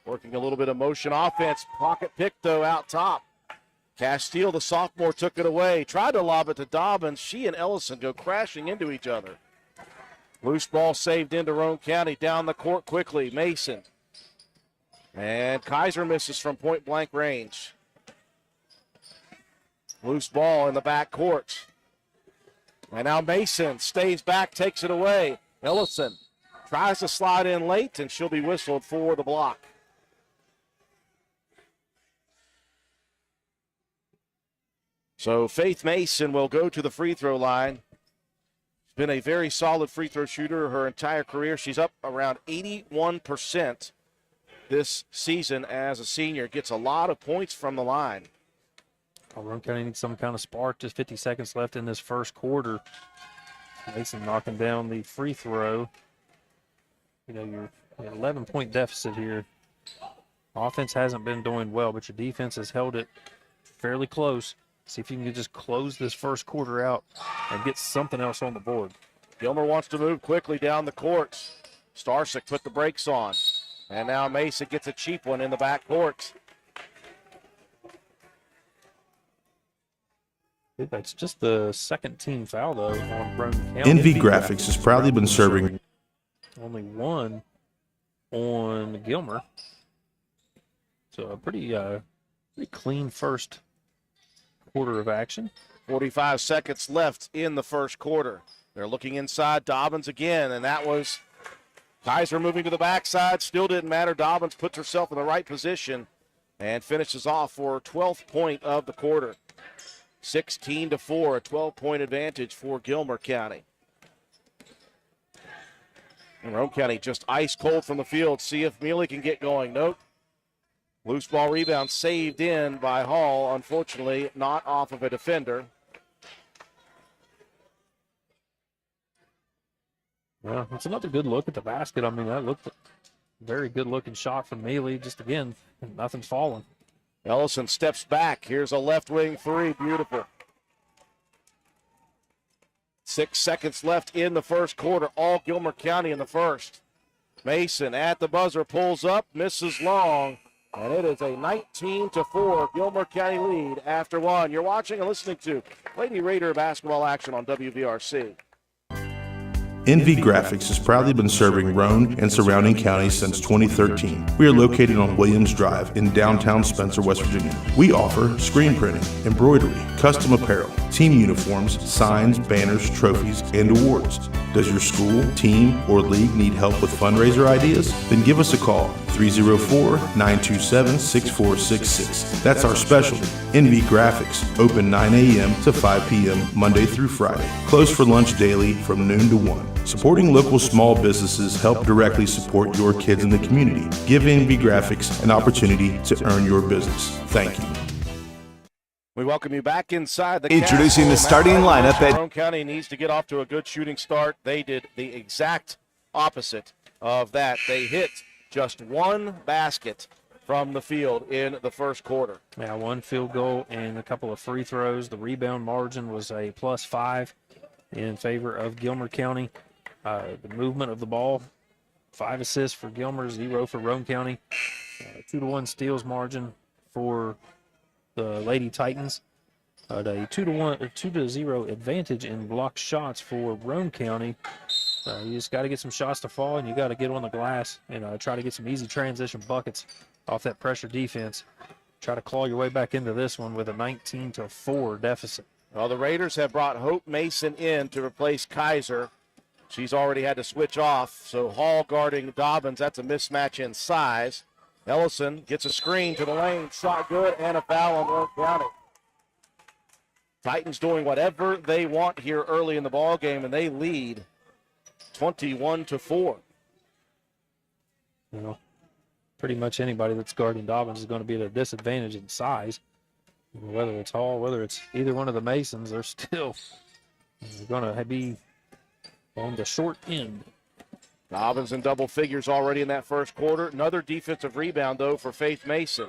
Working a little bit of motion offense. Pocket pick, though, out top. Castile, the sophomore, took it away. Tried to lob it to Dobbins. She and Ellison go crashing into each other. Loose ball saved into Roane County. Down the court quickly. Mason. And Kaiser misses from point-blank range. Loose ball in the back court. And now Mason stays back, takes it away. Ellison tries to slide in late, and she'll be whistled for the block. So Faith Mason will go to the free throw line. She's been a very solid free throw shooter her entire career. She's up around 81% this season as a senior. Gets a lot of points from the line. Roane County needs some kind of spark. Just 50 seconds left in this first quarter. Mason knocking down the free throw. You know, you're an 11-point deficit here. Offense hasn't been doing well, but your defense has held it fairly close. See if you can just close this first quarter out and get something else on the board. Gilmer wants to move quickly down the court. Starsick put the brakes on. And now Mason gets a cheap one in the back court. That's just the second team foul, though, on Roane County. NV Graphics has proudly been serving. Only one on Gilmer. So a pretty clean first quarter of action. 45 seconds left in the first quarter. They're looking inside. Dobbins again, and that was Kaiser moving to the backside. Still didn't matter. Dobbins puts herself in the right position and finishes off for 12th point of the quarter. 16-4, a 12-point advantage for Gilmer County. And Roane County just ice cold from the field. See if Mealy can get going. Nope. Loose ball rebound saved in by Hall. Unfortunately, not off of a defender. Well, it's another good look at the basket. I mean, that looked a very good looking shot from Mealy. Just again, nothing's falling. Ellison steps back. Here's a left wing three. Beautiful. 6 seconds left in the first quarter. All Gilmer County in the first. Mason at the buzzer pulls up, misses long, and it is a 19-4 Gilmer County lead after one. You're watching and listening to Lady Raider basketball action on WVRC. NV Graphics has proudly been serving Roane and surrounding counties since 2013. We are located on Williams Drive in downtown Spencer, West Virginia. We offer screen printing, embroidery, custom apparel, team uniforms, signs, banners, trophies, and awards. Does your school, team, or league need help with fundraiser ideas? Then give us a call, 304-927-6466. That's our specialty. NV Graphics, open 9 a.m. to 5 p.m. Monday through Friday. Closed for lunch daily from noon to 1. Supporting local small businesses help directly support your kids in the community. Give NV Graphics an opportunity to earn your business. Thank you. We welcome you back inside the Introducing the starting lineup at Roane County needs to get off to a good shooting start. They did the exact opposite of that. They hit just one basket from the field in the first quarter. Yeah, one field goal and a couple of free throws. The rebound margin was a +5 in favor of Gilmer County. The movement of the ball, 5 assists for Gilmer, 0 for Roane County. 2-1 steals margin for the Lady Titans. A 2-0 advantage in blocked shots for Roane County. You just got to get some shots to fall, and you got to get on the glass and try to get some easy transition buckets off that pressure defense. Try to claw your way back into this one with a 19-4 deficit. Well, the Raiders have brought Hope Mason in to replace Kaiser. She's already had to switch off, so Hall guarding Dobbins. That's a mismatch in size. Ellison gets a screen to the lane, shot good, and a foul on Roane County. Titans doing whatever they want here early in the ball game, and they lead 21-4. You know, pretty much anybody that's guarding Dobbins is going to be at a disadvantage in size. Whether it's Hall, whether it's either one of the Masons, they're still going to be on the short end. Dobbins in double figures already in that first quarter. Another defensive rebound, though, for Faith Mason.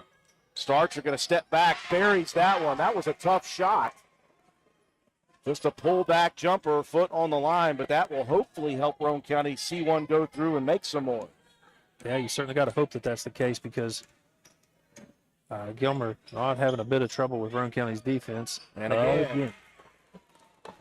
Starks are going to step back, buries that one. That was a tough shot. Just a pull-back jumper, foot on the line, but that will hopefully help Roane County see one go through and make some more. Yeah, you certainly got to hope that that's the case because Gilmer not having a bit of trouble with Roane County's defense. And again,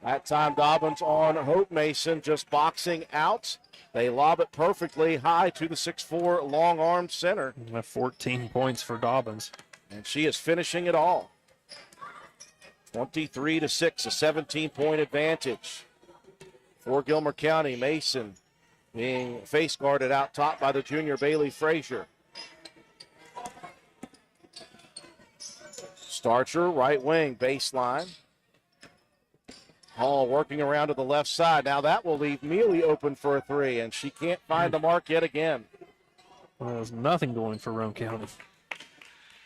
that time Dobbins on Hope Mason, just boxing out. They lob it perfectly high to the 6'4" long-armed center. 14 points for Dobbins. And she is finishing it all. 23-6, a 17-point advantage for Gilmer County. Mason being face guarded out top by the junior Bailey Frazier. Starcher, right wing, baseline. Hall working around to the left side. Now that will leave Mealy open for a three, and she can't find the mark yet again. Well, there's nothing going for Roane County.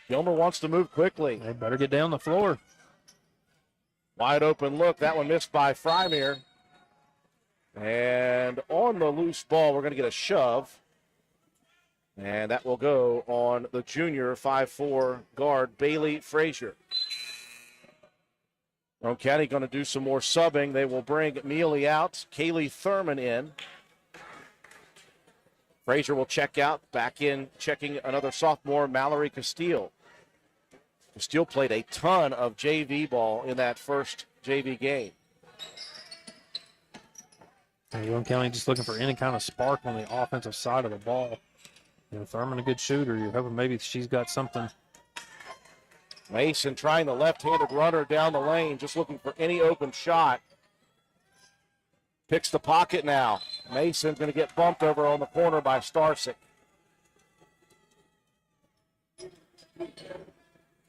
Gilmer wants to move quickly. They better get down the floor. Wide open look. That one missed by Frymere. And on the loose ball, we're going to get a shove. And that will go on the junior 5'4" guard, Bailey Frazier. Roane County going to do some more subbing. They will bring Mealy out, Kaylee Thurman in. Frazier will check out. Back in, checking another sophomore, Mallory Castile. Castile played a ton of JV ball in that first JV game. Roane County just looking for any kind of spark on the offensive side of the ball. You know, Thurman a good shooter. You're hoping maybe she's got something. Mason trying the left-handed runner down the lane, just looking for any open shot. Picks the pocket now. Mason's going to get bumped over on the corner by Starsick.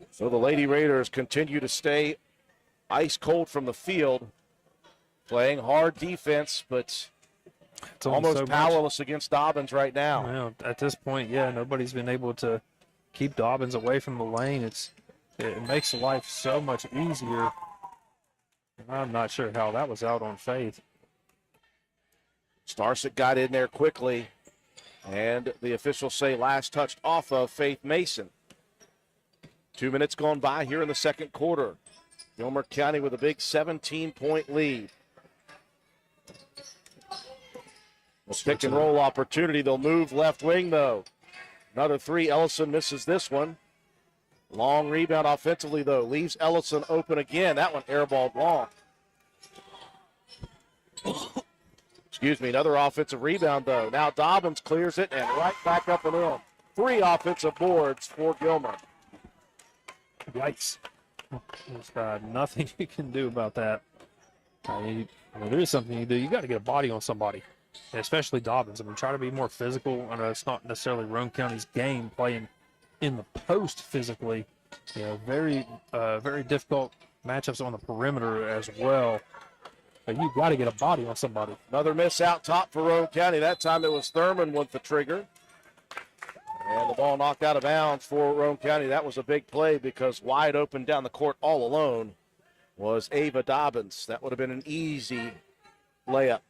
So the Lady Raiders continue to stay ice cold from the field, playing hard defense, but It's only almost so much. powerless against Dobbins right now. Well, at this point, yeah, nobody's been able to keep Dobbins away from the lane. It makes life so much easier. I'm not sure how that was out on Faith. Starsick got in there quickly, and the officials say last touched off of Faith Mason. 2 minutes gone by here in the second quarter. Gilmer County with a big 17-point lead. A pick and roll opportunity. They'll move left wing, though. Another three. Ellison misses this one. Long rebound offensively, though. Leaves Ellison open again. That one airballed long. Excuse me. Another offensive rebound, though. Now Dobbins clears it and right back up and in. 3 offensive boards for Gilmer. Yikes. There's nothing you can do about that. There is something you do. You got to get a body on somebody, especially Dobbins. I mean, try to be more physical. I know it's not necessarily Roane County's game playing in the post physically. You know, very difficult matchups on the perimeter as well. But you got to get a body on somebody. Another miss out top for Roane County. That time it was Thurman with the trigger. And the ball knocked out of bounds for Roane County. That was a big play because wide open down the court all alone was Ava Dobbins. That would have been an easy layup.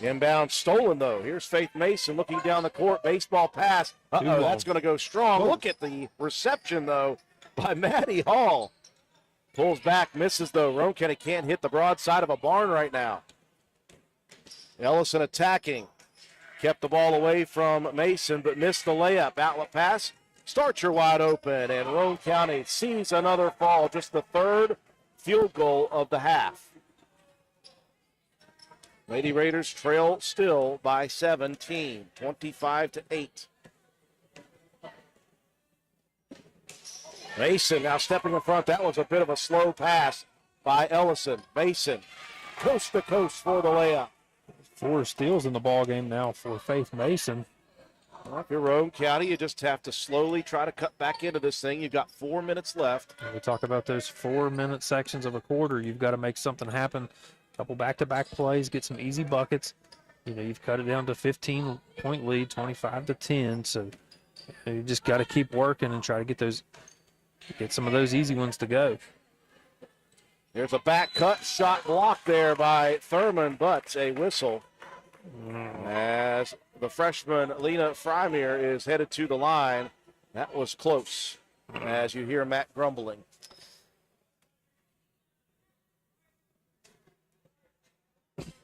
Inbound stolen, though. Here's Faith Mason looking down the court. Baseball pass. Uh-oh, that's going to go strong. Look at the reception, though, by Maddie Hall. Pulls back, misses, though. Roane County can't hit the broadside of a barn right now. Ellison attacking. Kept the ball away from Mason, but missed the layup. Outlet pass. Starcher wide open, and Roane County sees another fall. Just the third field goal of the half. Lady Raiders trail still by 17, 25-8. Mason now stepping in front. That was a bit of a slow pass by Ellison. Mason, coast to coast for the layup. 4 steals in the ball game now for Faith Mason. Well, if you're Roane County, you just have to slowly try to cut back into this thing. You've got 4 minutes left. We talk about those 4-minute sections of a quarter. You've got to make something happen. A couple back-to-back plays, get some easy buckets. You know, you've cut it down to 15-point lead, 25-10. So you just got to keep working and try to get some of those easy ones to go. There's a back cut shot blocked there by Thurman, but a whistle as the freshman Lena Frymere is headed to the line. That was close, as you hear Matt grumbling.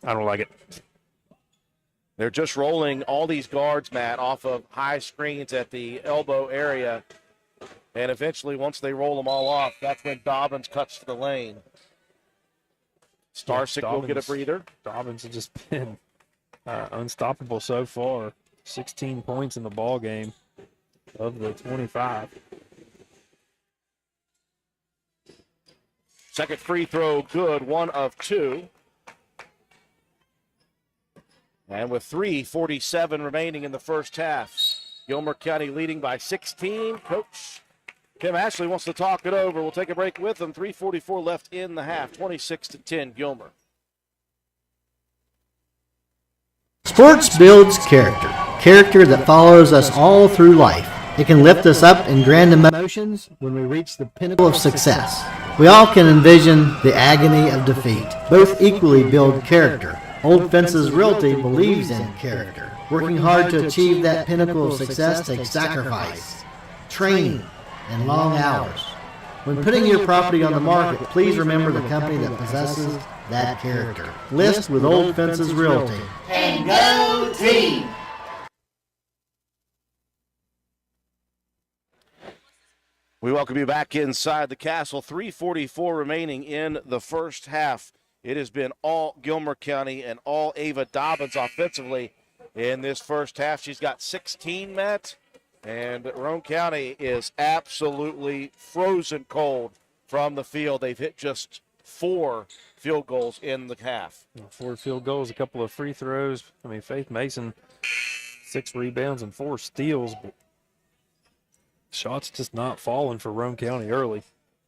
I don't like it. They're just rolling all these guards, Matt, off of high screens at the elbow area. And eventually, once they roll them all off, that's when Dobbins cuts to the lane. Starsick will get a breather. Dobbins has just been unstoppable so far. 16 points in the ball game of the 25. Second free throw good, 1 of 2. And with 3:47 remaining in the first half, Gilmer County leading by 16. Coach Kim Ashley wants to talk it over. We'll take a break with them. 3:44 left in the half. 26-10 Gilmer. Sports builds character. character that follows us all through life. It can lift us up in grand emotions when we reach the pinnacle of success. We all can envision the agony of defeat. Both equally build character. Old Fences Realty believes in character. Working hard to achieve that pinnacle of success takes sacrifice, training, and long hours. When putting your property on the market, please remember the company that possesses that character. List with Old Fences Realty. And go team! We welcome you back inside the castle. 3:44 remaining in the first half. It has been all Gilmer County and all Ava Dobbins offensively in this first half. She's got 16, Matt, and Roane County is absolutely frozen cold from the field. They've hit just 4 field goals in the half. 4 field goals, a couple of free throws. I mean, Faith Mason, 6 rebounds and 4 steals, but shots just not falling for Roane County early.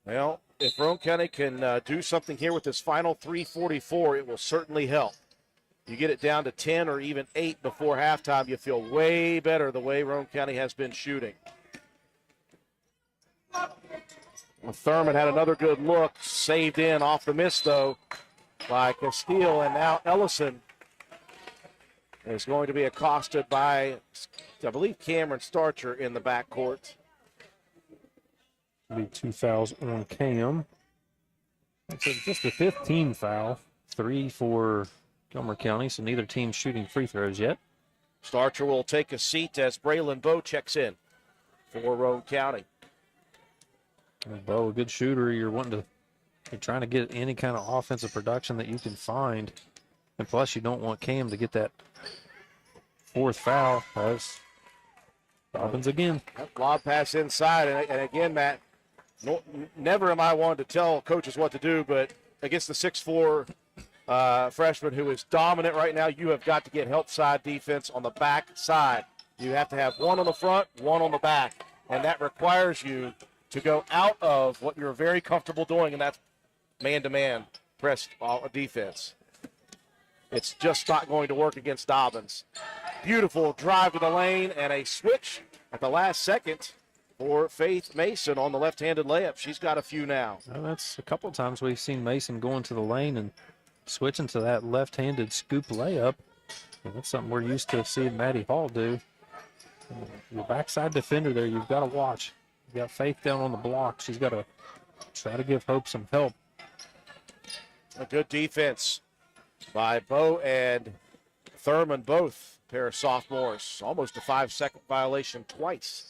Well, if Roane County can do something here with this final 3:44, it will certainly help. You get it down to 10 or even 8 before halftime, you feel way better the way Roane County has been shooting. Well, Thurman had another good look, saved in off the miss, though, by Castile, and now Ellison is going to be accosted by, I believe, Cameron Starcher in the backcourt. Be 2 fouls on Cam. It's just a 15 foul, 3 for Gilmer County, so neither team shooting free throws yet. Starcher will take a seat as Braylon Bowe checks in for Roane County. Bowe, a good shooter. You're trying to get any kind of offensive production that you can find, and plus you don't want Cam to get that 4th foul. That's Dobbins again. Lob pass inside, and again, Matt, never am I one to tell coaches what to do, but against the 6'4" freshman who is dominant right now, you have got to get help side defense on the back side. You have to have one on the front, one on the back, and that requires you to go out of what you're very comfortable doing, and that's man-to-man press defense. It's just not going to work against Dobbins. Beautiful drive to the lane and a switch at the last second for Faith Mason on the left-handed layup. She's got a few now. Well, that's a couple of times we've seen Mason go into the lane and switching to that left-handed scoop layup. And that's something we're used to seeing Maddie Hall do. Your backside defender there, you've got to watch. You've got Faith down on the block. She's got to try to give Hope some help. A good defense by Bowe and Thurman, both pair of sophomores. Almost a 5-second violation twice.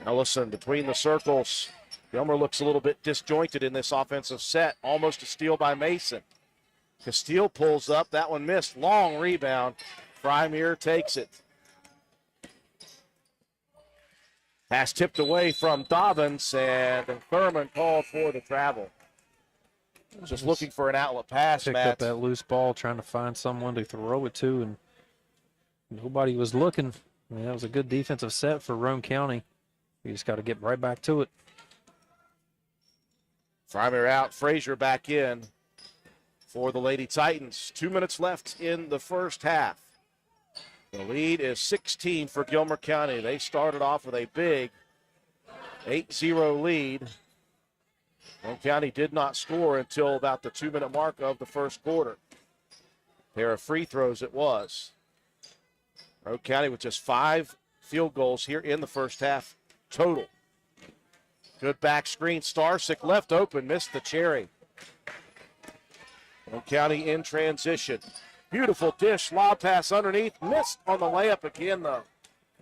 Ellison between the circles. Gilmer looks a little bit disjointed in this offensive set. Almost a steal by Mason. Castile pulls up. That one missed. Long rebound. Frymere takes it. Pass tipped away from Dobbins, and Thurman called for the travel. Just looking for an outlet pass, Picked Matt. up that loose ball, trying to find someone to throw it to, and nobody was looking. I mean, that was a good defensive set for Roane County. You just got to get right back to it. Frymere out, Frazier back in for the Lady Titans. 2 minutes left in the first half. The lead is 16 for Gilmer County. They started off with a big 8-0 lead. Roane County did not score until about the 2-minute mark of the first quarter. Pair of free throws it was. Roane County with just 5 field goals here in the first half total. Good back screen. Starsick left open, missed the cherry. Roane County in transition. Beautiful dish, lob pass underneath, missed on the layup again, though.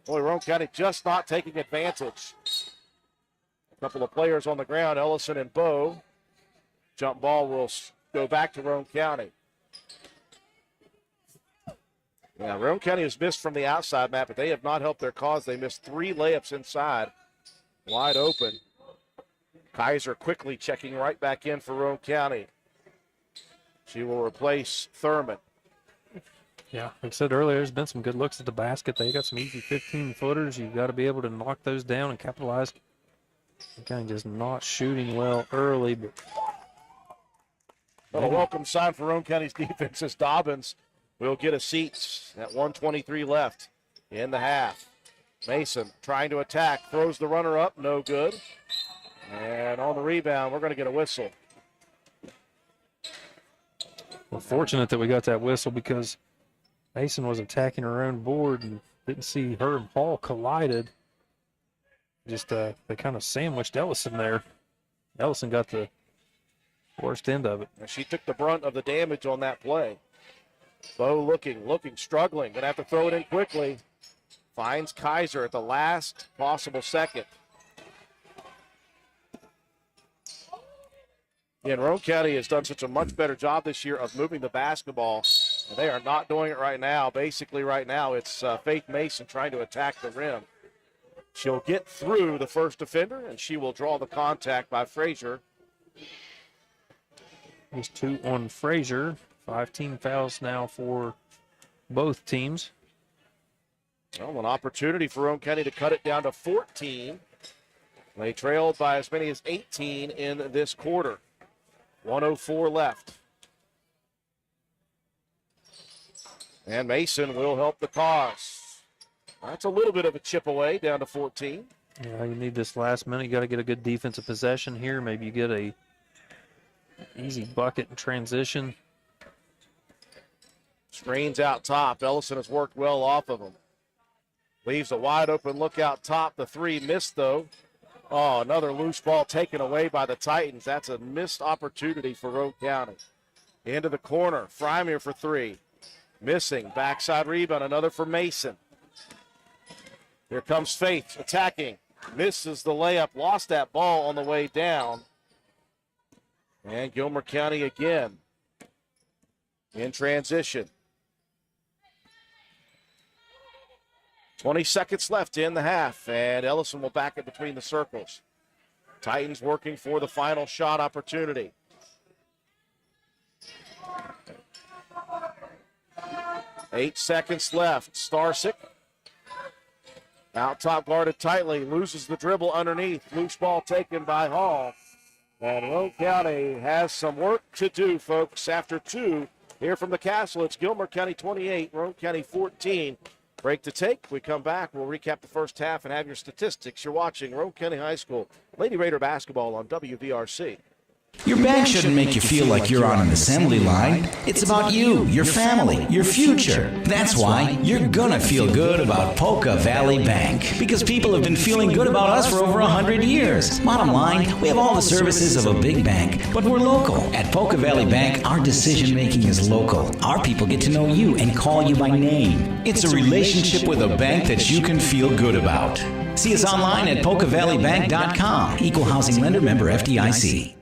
Boy, Roane County just not taking advantage. A couple of players on the ground, Ellison and Bowe. Jump ball will go back to Roane County. Yeah, Roane County has missed from the outside, Matt, but they have not helped their cause. They missed 3 layups inside, wide open. Kaiser quickly checking right back in for Roane County. She will replace Thurman. Yeah, like I said earlier, there's been some good looks at the basket. They got some easy 15-footers. You've got to be able to knock those down and capitalize. Kind of just not shooting well early, but Well, a welcome sign for Roane County's defense as Dobbins will get a seat at 1:23 left in the half. Mason trying to attack, throws the runner up, no good. And on the rebound, we're going to get a whistle. We're fortunate that we got that whistle because Mason was attacking her own board and didn't see her and Paul collided. Just they kind of sandwiched Ellison there. Ellison got the worst end of it. And she took the brunt of the damage on that play. Bo looking, struggling. Going to have to throw it in quickly. Finds Kaiser at the last possible second. And Roane County has done such a much better job this year of moving the basketball. And they are not doing it right now. Basically right now it's Faith Mason trying to attack the rim. She'll get through the first defender, and she will draw the contact by Frazier. There's 2 on Frazier. 5 team fouls now for both teams. Well, an opportunity for Roane County to cut it down to 14. They trailed by as many as 18 in this quarter. 1:04 left. And Mason will help the cause. That's a little bit of a chip away, down to 14. Yeah, you need this last minute. You got to get a good defensive possession here. Maybe you get a easy bucket in transition. Screens out top. Ellison has worked well off of him. Leaves a wide open look out top. The 3 missed, though. Oh, another loose ball taken away by the Titans. That's a missed opportunity for Roane County. Into the corner. Frymere for 3. Missing. Backside rebound. Another for Mason. Here comes Faith attacking. Misses the layup. Lost that ball on the way down. And Gilmer County again in transition. 20 seconds left in the half, and Ellison will back it between the circles. Titans working for the final shot opportunity. Eight seconds left. Starsick out top, guarded tightly, loses the dribble underneath. Loose ball taken by Hall. And Roane County has some work to do, folks. After 2 here from the Castle, it's Gilmer County 28, Roane County 14. Break to take. We come back. We'll recap the first half and have your statistics. You're watching Roane County High School Lady Raider basketball on WVRC. Your bank shouldn't make you feel like you're on an assembly line. It's about you, your family, your future. That's why you're gonna feel good about Polka Valley Bank, because people have been feeling good about us for over 100 years. Bottom line, we have all the services of a big bank, but we're local. At Polka Valley Bank, our decision making is local. Our people get to know you and call you by name. It's a relationship with a bank that you can feel good about. See us online at polkavalleybank.com. Equal housing lender, member FDIC.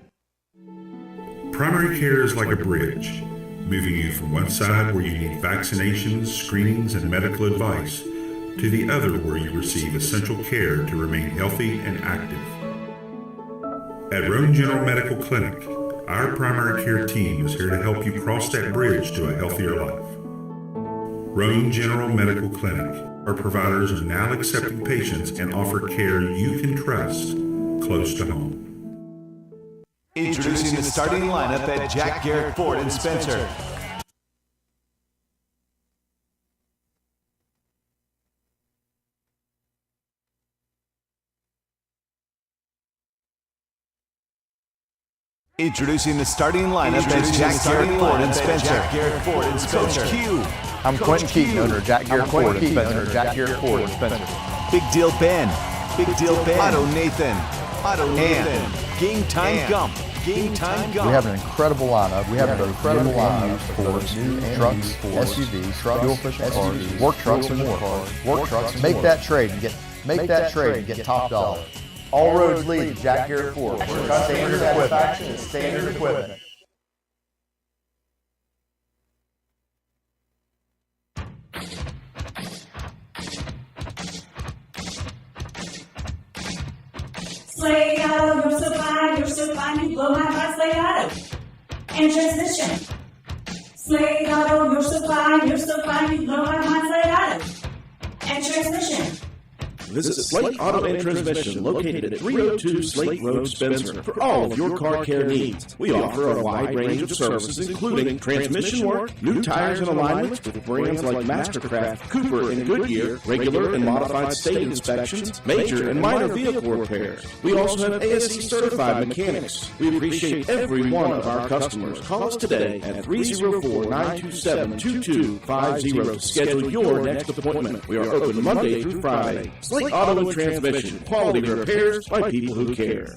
Primary care is like a bridge, moving you from one side where you need vaccinations, screenings, and medical advice to the other where you receive essential care to remain healthy and active. At Roane General Medical Clinic, our primary care team is here to help you cross that bridge to a healthier life. Roane General Medical Clinic, our providers are now accepting patients and offer care you can trust close to home. Introducing the starting lineup at Jack Garrett Ford in Spencer. Introducing the starting lineup at Jack Garrett Ford in Spencer. Jack Garrett Ford in Spencer. Coach Q. I'm Quentin Keaton, owner of Jack Garrett Ford in Spencer. Jack Garrett Ford in Spencer. Big Deal Ben. Big Deal Ben. Otto Nathan. Otto Nathan. Game Time Gump. Game Time Gump. We have an incredible lineup. We have an incredible lineup for new trucks, SUVs, fuel-efficient cars, work trucks, and more. Work trucks. Make that trade and get top dollar. All roads lead to Jack Garrett Ford. Standard satisfaction is standard equipment. Slay-O, you're so fine, you blow my mind, Slay-O. And transmission. Slay-O, you're so fine, you blow my mind, Slay-O. And transmission. Visit Slate Auto and Transmission, located at 302 Slate Road, Spencer, for all of your car care needs. We offer a wide range of services, including transmission work, new tires and alignments with brands like Mastercraft, Cooper, and Goodyear, regular and modified state inspections, major and minor vehicle repairs. We also have ASE certified mechanics. We appreciate every one of our customers. Call us today at 304-927-2250 to schedule your next appointment. We are open Monday through Friday. Slate Auto and Transmission, quality repairs by people who care.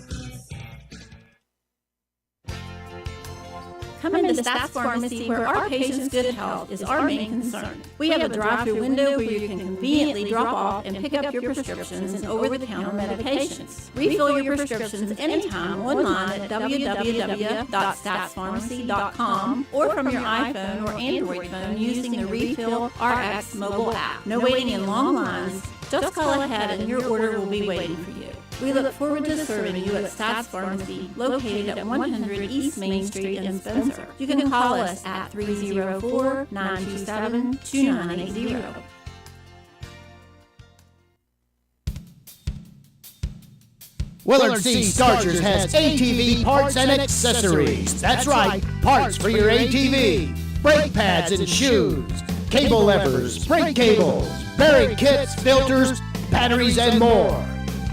Come into Stats Pharmacy, where our patients' good health is our main concern. We have a drive-through window where you can conveniently drop off and pick up your prescriptions and over-the-counter medications. Refill your prescriptions anytime online at www.statspharmacy.com or from your iPhone or Android phone using the Refill RX mobile app. No waiting in long lines. Just call ahead and your order will be waiting for you. We look forward to serving you at Stats Pharmacy, located at 100 East Main Street in Spencer. You can call us at 304-927-2980. Willard C. Starchers has ATV parts and accessories. That's right, parts for your ATV. Brake pads and shoes, cable levers, brake cables, bearing kits, filters, batteries, and more.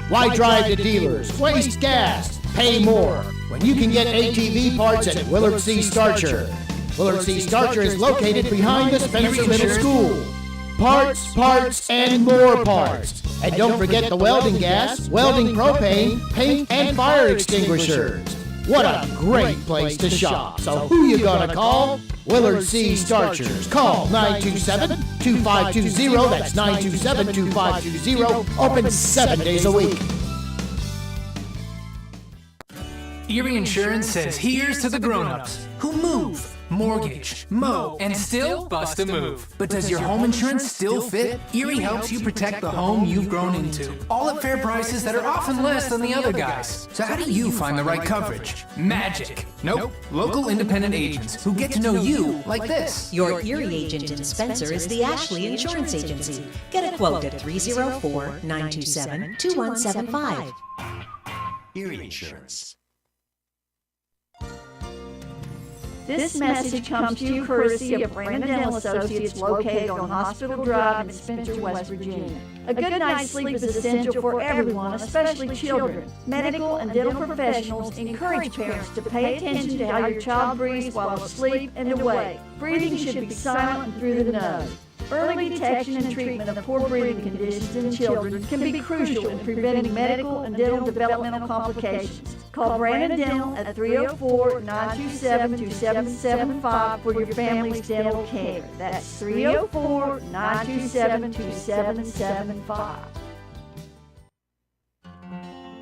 Why drive to dealers, waste gas, pay more, when you can get ATV parts at Willard C. Starcher? Willard C. Starcher is located behind the Spencer Middle School. Parts, and more parts. And don't forget the welding gas, welding propane, paint, and fire extinguishers. What a great place to shop. So who you gonna call? Willard C. Starchers. Call 927-2520. That's 927-2520. Open 7 days a week. Erie Insurance says here's to the grown-ups who move, mortgage, mow, and still bust a move. But does your home insurance still fit? Erie helps you protect the home you've grown into, all at fair prices that are often less than the other guys. So how do you find the right coverage? Magic. Nope. Local independent agents who get to know you like this. Your Erie agent in Spencer is the Ashley Insurance Agency. Get a quote at 304-927-2175. Erie Insurance. This message comes to you courtesy of Brandon Dental Associates, located on Hospital Drive in Spencer, West Virginia. A good night's sleep is essential for everyone, especially children. Medical and dental professionals encourage parents to pay attention to how your child breathes while asleep and awake. Breathing should be silent and through the nose. Early detection and treatment of poor breathing conditions in children can be crucial in preventing medical and dental developmental complications. Call Brandon Dental at 304-927-2775 for your family's dental care. That's 304-927-2775.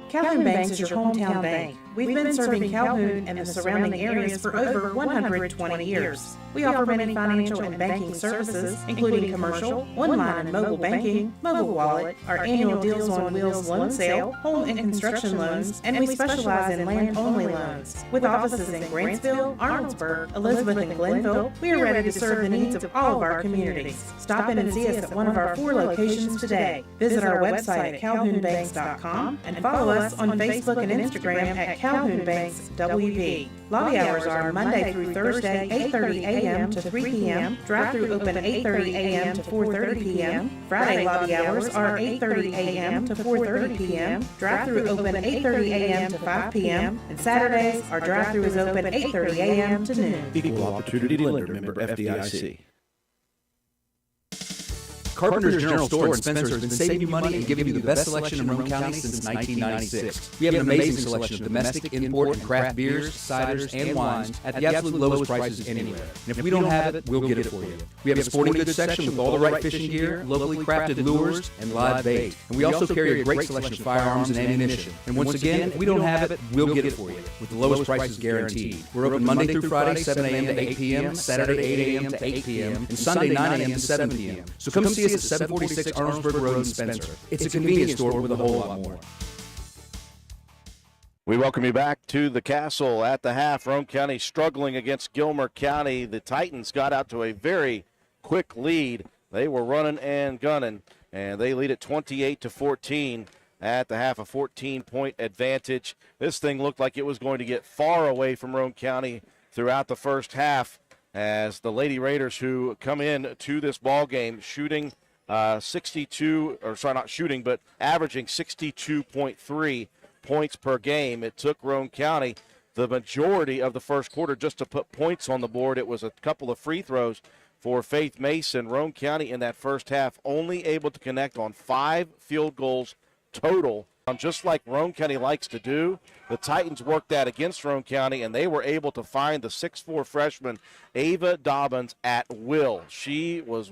Calhoun Banks is your hometown bank. We've been serving Calhoun and the surrounding areas for over 120 years. We offer many financial and banking services, including commercial, online and mobile banking, mobile wallet, our annual Deals on Wheels loan sale, home and construction loans, and we specialize in land-only loans. With offices in Grantsville, Arnoldsburg, Elizabeth, and Glenville, we are ready to serve the needs of all of our communities. Stop in and see us at one of our 4 locations today. Visit our website at calhounbanks.com and follow us on Facebook and Instagram at Calhoun Banks WB. Lobby hours are Monday through Thursday, 8:30 a.m. to 3 p.m. Drive-through open 8:30 a.m. to 4:30 p.m. Friday lobby hours are 8:30 a.m. to 4:30 p.m. Drive-through open 8:30 a.m. to 5 p.m. And Saturdays, our drive-through is open 8:30 a.m. to noon. Equal Opportunity Lender, member FDIC. Carpenter's General Store in Spencer has been saving you money and giving you the best selection in Roane County since 1996. We have an amazing selection of domestic, import, and craft beers, ciders, and wines at the absolute lowest prices anywhere. And if we don't have it, we'll get it for you. We have a sporting goods section with all the right fishing gear, locally crafted lures, and live bait. And we also carry a great selection of firearms and ammunition. And once again, if we don't have it, we'll get it for you with the lowest prices guaranteed. We're open Monday through Friday, 7 a.m. to 8 p.m., Saturday, 8 a.m. to 8 p.m., and Sunday, 9 a.m. to 7 p.m. So come see us at 746 Arnoldsburg Road in Spencer. It's a convenience store with a whole lot more. We welcome you back to the Castle at the half. Roane County struggling against Gilmer County. The Titans got out to a very quick lead. They were running and gunning, and they lead at 28-14 at the half, a 14-point advantage. This thing looked like it was going to get far away from Roane County throughout the first half, as the Lady Raiders, who come in to this ball game shooting averaging 62.3 points per game. It took Roane County the majority of the first quarter just to put points on the board. It was a couple of free throws for Faith Mason. Roane County in that first half only able to connect on 5 field goals total. Just like Roane County likes to do, the Titans worked that against Roane County, and they were able to find the 6'4" freshman Ava Dobbins at will. She was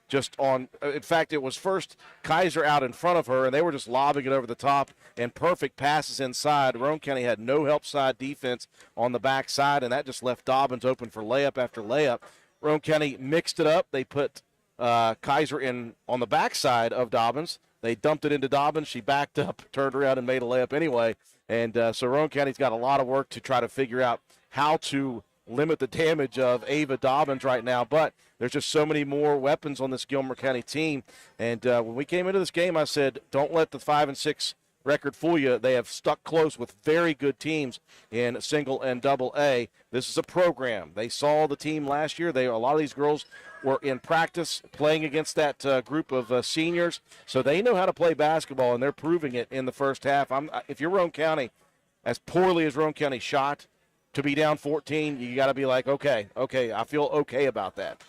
just on, in fact, it was first Kaiser out in front of her, and they were just lobbing it over the top, and perfect passes inside. Roane County had no help side defense on the backside, and that just left Dobbins open for layup after layup. Roane County mixed it up. They put Kaiser in on the backside of Dobbins. They dumped it into Dobbins. She backed up, turned around, and made a layup anyway. And so Roane County's got a lot of work to try to figure out how to limit the damage of Ava Dobbins right now. But there's just so many more weapons on this Gilmer County team. And when we came into this game, I said, don't let the 5-6 record fool you. They have stuck close with very good teams in single and double A. This is a program. They saw the team last year. A lot of these girls were in practice playing against that group of seniors, so they know how to play basketball, and they're proving it in the first half. If you're Roane County, as poorly as Roane County shot, to be down 14, you got to be like, okay, I feel okay about that.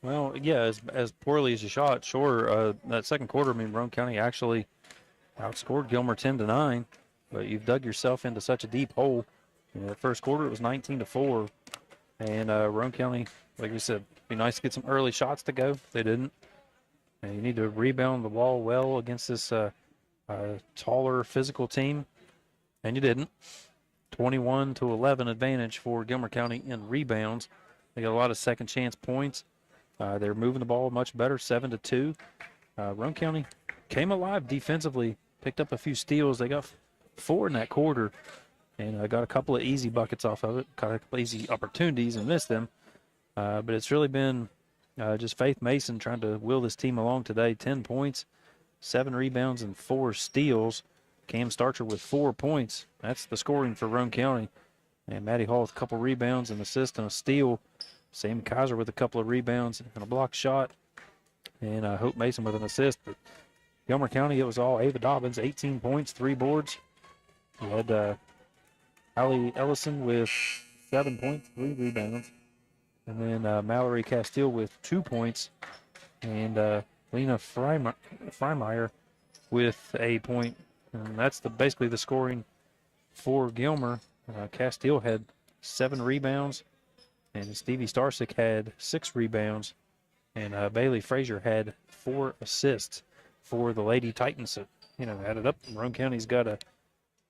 Well, yeah, as poorly as you shot, sure. That second quarter, Roane County actually outscored Gilmer 10-9, but you've dug yourself into such a deep hole. In the first quarter, it was 19-4, and Roane County, like you said, be nice to get some early shots to go. They didn't. And you need to rebound the ball well against this taller, physical team, and you didn't. 21-11 advantage for Gilmer County in rebounds. They got a lot of second chance points. They're moving the ball much better, 7-2. Roane County came alive defensively, picked up a few steals. They got 4 in that quarter, and got a couple of easy buckets off of it, got a couple of easy opportunities and missed them. But it's really been just Faith Mason trying to will this team along today. 10 points, 7 rebounds, and 4 steals. Cam Starcher with 4 points. That's the scoring for Roane County. And Maddie Hall with a couple rebounds, an assist, and a steal. Sam Kaiser with a couple of rebounds and a block shot. And Hope Mason with an assist. But Gilmer County, it was all Ava Dobbins, 18 points, 3 boards. We had Allie Ellison with 7 points, 3 rebounds. And then Mallory Castile with 2 points. And Lena Freimeyer with a point. And that's basically the scoring for Gilmer. Castile had 7 rebounds. And Stevie Starsick had 6 rebounds. And Bailey Frazier had 4 assists for the Lady Titans. So, added up, Roane County's got a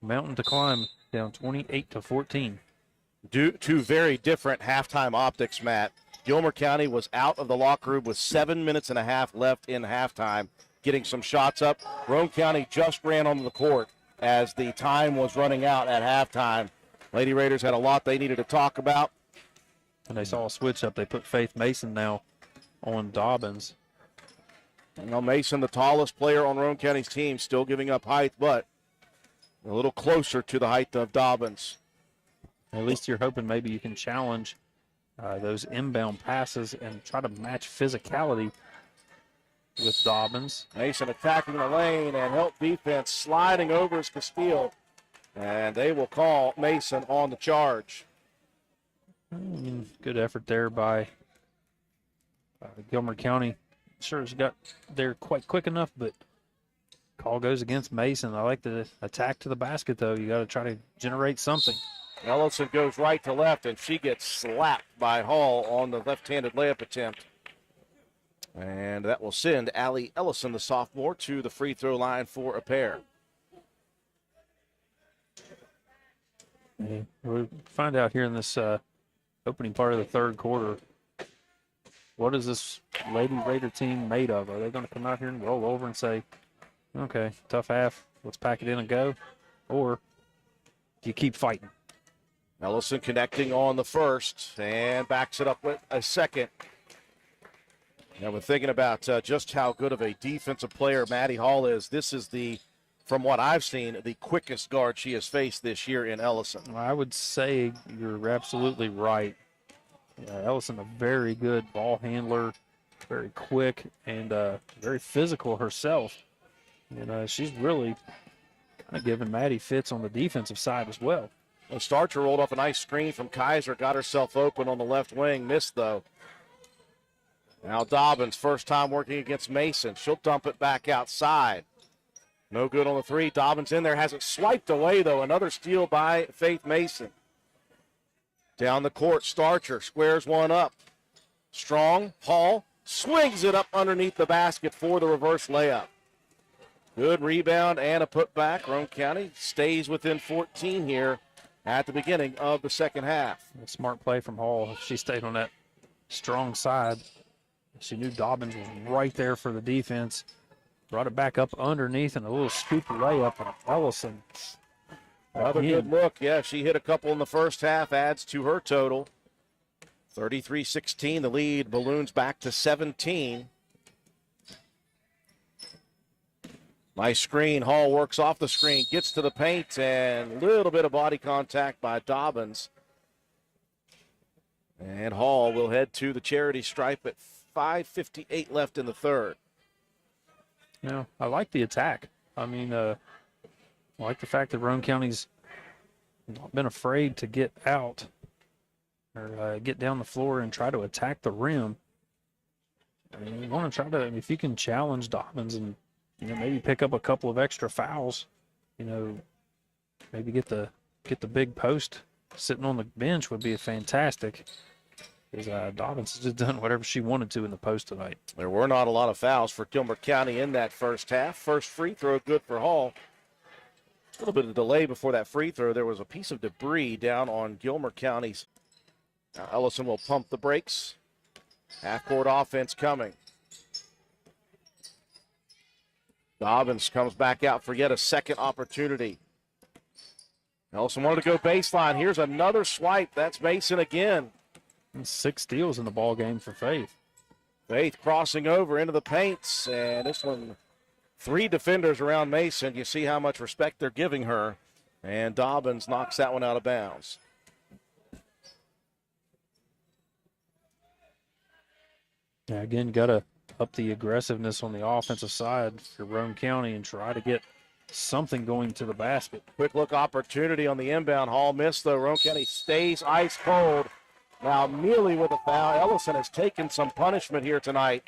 mountain to climb, down 28-14. Two very different halftime optics, Matt. Gilmer County was out of the locker room with 7 minutes and a half left in halftime, getting some shots up. Roane County just ran onto the court as the time was running out at halftime. Lady Raiders had a lot they needed to talk about. And they saw a switch up. They put Faith Mason now on Dobbins. Mason, the tallest player on Roane County's team, still giving up height, but a little closer to the height of Dobbins. At least you're hoping maybe you can challenge those inbound passes and try to match physicality with Dobbins. Mason attacking the lane and help defense sliding over his Castile. And they will call Mason on the charge. Good effort there by Gilmer County. Sure has got there quite quick enough, but call goes against Mason. I like the attack to the basket, though. You got to try to generate something. Ellison goes right to left, and she gets slapped by Hall on the left-handed layup attempt. And that will send Allie Ellison, the sophomore, to the free throw line for a pair. We'll find out here in this opening part of the third quarter, what is this Lady Raider team made of? Are they going to come out here and roll over and say, okay, tough half, let's pack it in and go? Or do you keep fighting? Ellison connecting on the first and backs it up with a second. Now, we're thinking about just how good of a defensive player Maddie Hall is. This is from what I've seen, the quickest guard she has faced this year in Ellison. I would say you're absolutely right. Ellison, a very good ball handler, very quick, and very physical herself. And she's really kind of giving Maddie fits on the defensive side as well. Well, Starcher rolled off a nice screen from Kaiser, got herself open on the left wing, missed though. Now Dobbins, first time working against Mason. She'll dump it back outside. No good on the three. Dobbins in there, has it swiped away though. Another steal by Faith Mason. Down the court, Starcher squares one up. Strong, Hall swings it up underneath the basket for the reverse layup. Good rebound and a putback. Roane County stays within 14 here at the beginning of the second half. A smart play from Hall. She stayed on that strong side. She knew Dobbins was right there for the defense. Brought it back up underneath and a little scoop layup on Ellison. Another good look. Yeah, she hit a couple in the first half, adds to her total. 33-16, the lead balloons back to 17. Nice screen. Hall works off the screen, gets to the paint, and a little bit of body contact by Dobbins. And Hall will head to the charity stripe at 5:58 left in the third. Yeah, I like the attack. I mean, I like the fact that Roane County's not been afraid to get out or get down the floor and try to attack the rim. I mean, you want to try to, if you can challenge Dobbins and, maybe pick up a couple of extra fouls, maybe get the big post sitting on the bench would be fantastic. Because Dobbins has just done whatever she wanted to in the post tonight. There were not a lot of fouls for Gilmer County in that first half. First free throw good for Hall. A little bit of delay before that free throw. There was a piece of debris down on Gilmer County's. Now Ellison will pump the brakes. Half-court offense coming. Dobbins comes back out for yet a second opportunity. Ellison wanted to go baseline. Here's another swipe. That's Mason again. 6 steals in the ball game for Faith. Faith crossing over into the paints, and this one, 3 defenders around Mason. You see how much respect they're giving her, and Dobbins knocks that one out of bounds. Yeah, again, got to up the aggressiveness on the offensive side for Roane County and try to get something going to the basket. Quick look opportunity on the inbound. Hall missed, though. Roane County stays ice cold. Now Neely with a foul. Ellison has taken some punishment here tonight,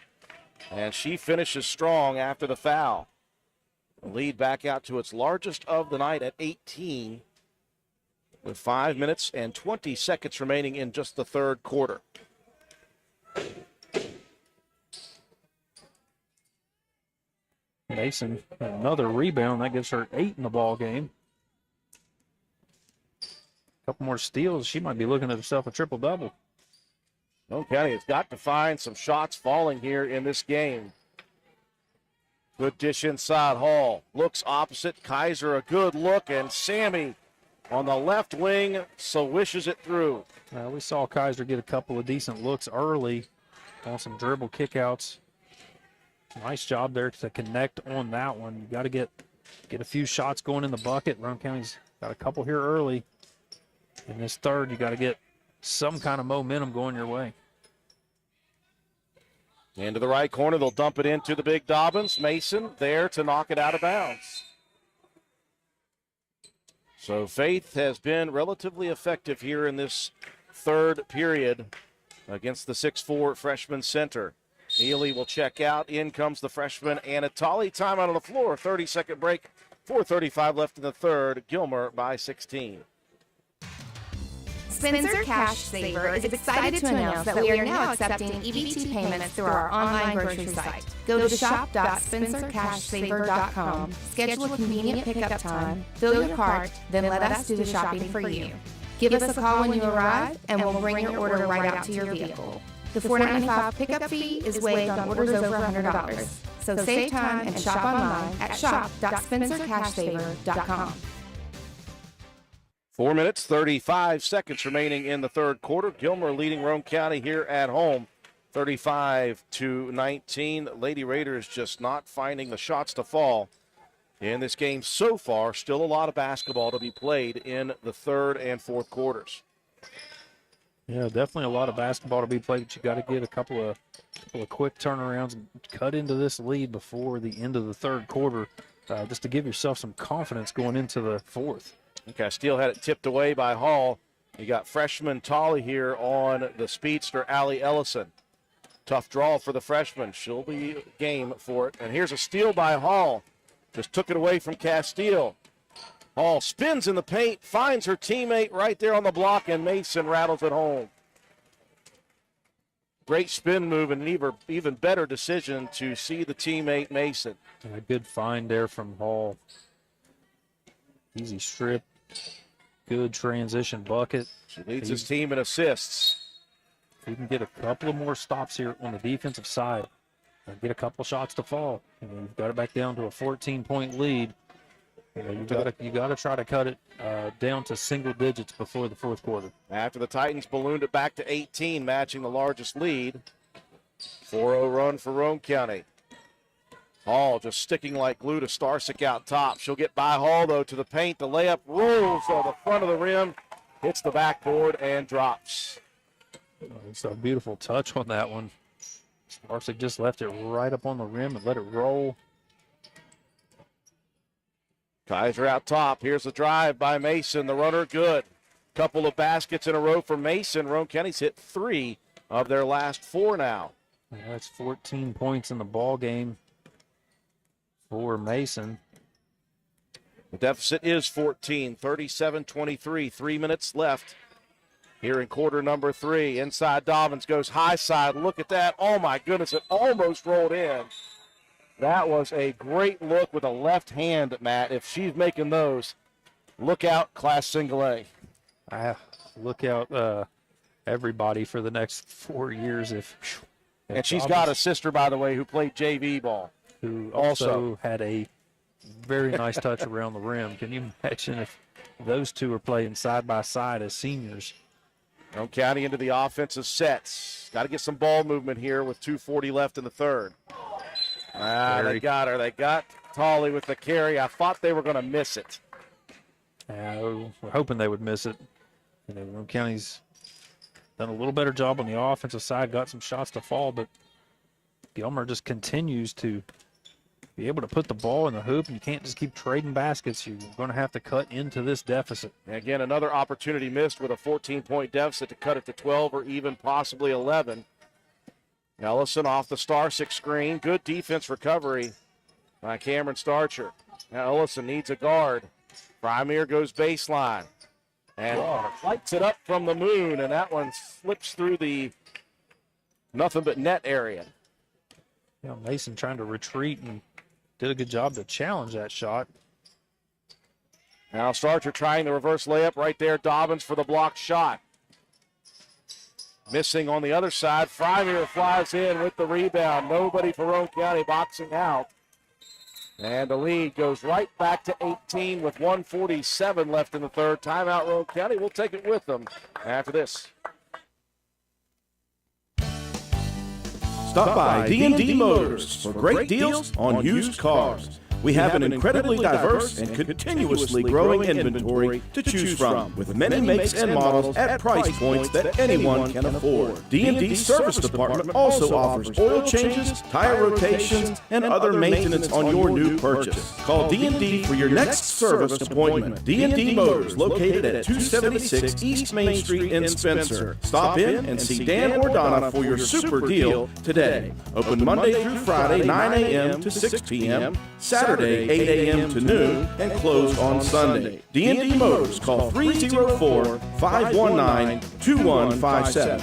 and she finishes strong after the foul. The lead back out to its largest of the night at 18 with 5 minutes and 20 seconds remaining in just the third quarter. Mason, another rebound. That gives her 8 in the ball game. Couple more steals, she might be looking at herself a triple-double. Roane County has got to find some shots falling here in this game. Good dish inside. Hall looks opposite. Kaiser a good look, and Sammy on the left wing swishes it through. We saw Kaiser get a couple of decent looks early on some dribble kickouts. Nice job there to connect on that one. You got to get a few shots going in the bucket. Roane County's got a couple here early. In this third, you got to get some kind of momentum going your way. Into the right corner, they'll dump it into the big Dobbins. Mason there to knock it out of bounds. So Faith has been relatively effective here in this third period against the 6'4" freshman center. Neely will check out. In comes the freshman Anatoli. Timeout on the floor. 30-second break. 4:35 left in the third. Gilmer by 16. Spencer Cash Saver is excited to announce that we are now accepting EBT payments through our online grocery site. Go to shop.spencercashsaver.com, schedule a convenient pickup time, fill your cart, then let us do the shopping for you. Give us a call when you arrive, and we'll bring your order right out to your vehicle. The $4.95 pickup fee is waived on orders over $100. So save time and shop online at shop.spencercashsaver.com. 4 minutes, 35 seconds remaining in the third quarter. Gilmer leading Roane County here at home 35-19. Lady Raiders just not finding the shots to fall in this game so far. Still a lot of basketball to be played in the third and fourth quarters. Yeah, definitely a lot of basketball to be played, but you got to get a couple of quick turnarounds and cut into this lead before the end of the third quarter, just to give yourself some confidence going into the fourth. Castile had it tipped away by Hall. You got freshman Tolley here on the speedster, Allie Ellison. Tough draw for the freshman. She'll be game for it. And here's a steal by Hall. Just took it away from Castile. Hall spins in the paint, finds her teammate right there on the block, and Mason rattles it home. Great spin move and an even better decision to see the teammate Mason. A good find there from Hall. Easy strip. Good transition bucket. She leads his team in assists. If he can get a couple of more stops here on the defensive side and get a couple shots to fall, you've got it back down to a 14-point lead. You got to try to cut it down to single digits before the fourth quarter. After the Titans ballooned it back to 18, matching the largest lead. 4-0 run for Roane County. Hall just sticking like glue to Starsick out top. She'll get by Hall, though, to the paint. The layup rolls on the front of the rim, hits the backboard, and drops. It's a beautiful touch on that one. Starsick just left it right up on the rim and let it roll. Kaiser out top. Here's the drive by Mason. The runner good. Couple of baskets in a row for Mason. Roane County's hit 3 of their last 4 now. That's 14 points in the ball game for Mason. The deficit is 14, 37-23. 3 minutes left here in quarter number 3. Inside Dobbins goes high side. Look at that. Oh, my goodness. It almost rolled in. That was a great look with a left hand, Matt. If she's making those, look out, Class Single A. Look out, everybody, for the next 4 years. And she's got a sister, by the way, who played JV ball. Who also had a very nice touch around the rim. Can you imagine if those two are playing side by side as seniors? Roane County into the offensive sets. Got to get some ball movement here with 2:40 left in the third. They got her. They got Tolley with the carry. I thought they were going to miss it. We're hoping they would miss it. Roane County's done a little better job on the offensive side, got some shots to fall, but Gilmer just continues to be able to put the ball in the hoop, and you can't just keep trading baskets. You're going to have to cut into this deficit. And again, another opportunity missed with a 14-point deficit to cut it to 12 or even possibly 11. Ellison off the Starsick screen. Good defense recovery by Cameron Starcher. Now Ellison needs a guard. Frymere goes baseline. And lights it up from the moon, and that one slips through the nothing but net area. Mason trying to retreat and did a good job to challenge that shot. Now Starcher trying the reverse layup right there. Dobbins for the blocked shot. Missing on the other side. Frymere flies in with the rebound. Nobody for Roane County boxing out. And the lead goes right back to 18 with 1:47 left in the third. Timeout, Roane County. We'll take it with them after this. Stop by D&D Motors for great deals on used cars. We have an incredibly diverse and continuously growing inventory to choose from, with many makes and models at price points that anyone can afford. D&D Service Department also offers oil changes, tire rotations, and other maintenance on your new purchase. Call D&D for your next service appointment. D&D Motors, located at 276 East Main Street in Spencer. Stop in and see Dan or Donna for your super deal today. Open Monday through Friday, 9 a.m. to 6 p.m., Saturday 8 a.m. to noon, and closed on Sunday. D&D Motors, call 304-519-2157.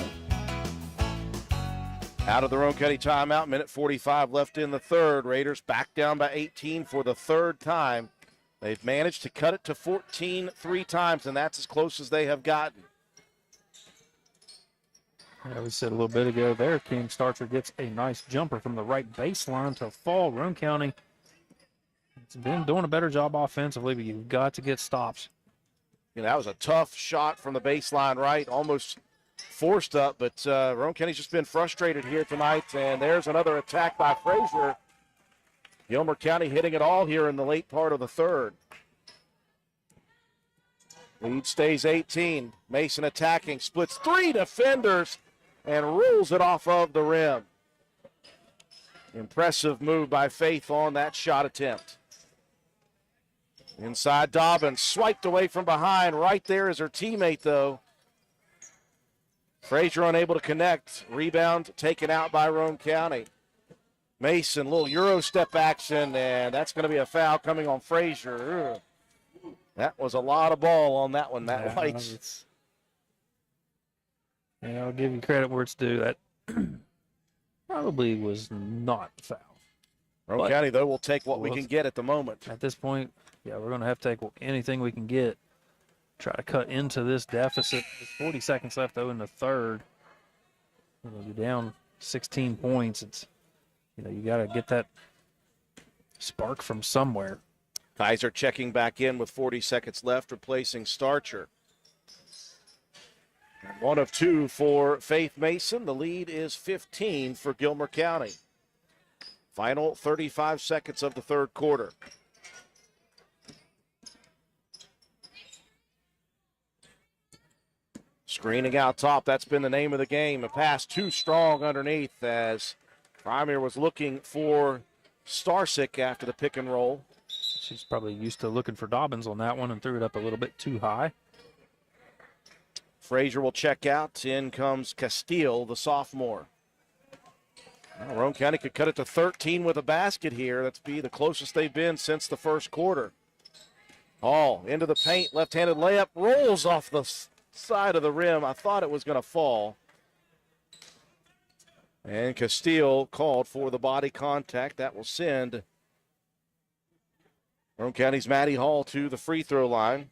Out of the Roane County timeout, minute 45 left in the third. Raiders back down by 18 for the third time. They've managed to cut it to 14 3 times, and that's as close as they have gotten. We said a little bit ago there, King Starcher gets a nice jumper from the right baseline to fall. Roane County has been doing a better job offensively, but you've got to get stops. That was a tough shot from the baseline right, almost forced up, but Roane County's just been frustrated here tonight, and there's another attack by Frazier. Gilmer County hitting it all here in the late part of the third. Lead stays 18. Mason attacking, splits 3 defenders, and rules it off of the rim. Impressive move by Faith on that shot attempt. Inside Dobbins, swiped away from behind. Right there is her teammate, though. Frazier unable to connect. Rebound taken out by Roane County. Mason, little Euro step action, and that's going to be a foul coming on Frazier. Ugh. That was a lot of ball on that one, Matt White. Yeah, I'll give you credit where it's due. That probably was not a foul. Roane County, though, will take what we can get at the moment. At this point, yeah, we're going to have to take anything we can get. Try to cut into this deficit. There's 40 seconds left, though, in the third. You're down 16 points. It's, you got to get that spark from somewhere. Kaiser checking back in with 40 seconds left, replacing Starcher. And 1 of 2 for Faith Mason. The lead is 15 for Gilmer County. Final 35 seconds of the third quarter. Screening out top, that's been the name of the game. A pass too strong underneath as Primere was looking for Starsick after the pick and roll. She's probably used to looking for Dobbins on that one and threw it up a little bit too high. Frazier will check out. In comes Castile, the sophomore. Well, Roane County could cut it to 13 with a basket here. That's be the closest they've been since the first quarter. Hall into the paint, left-handed layup, rolls off the side of the rim. I thought it was going to fall. And Castile called for the body contact. That will send Roane County's Maddie Hall to the free throw line.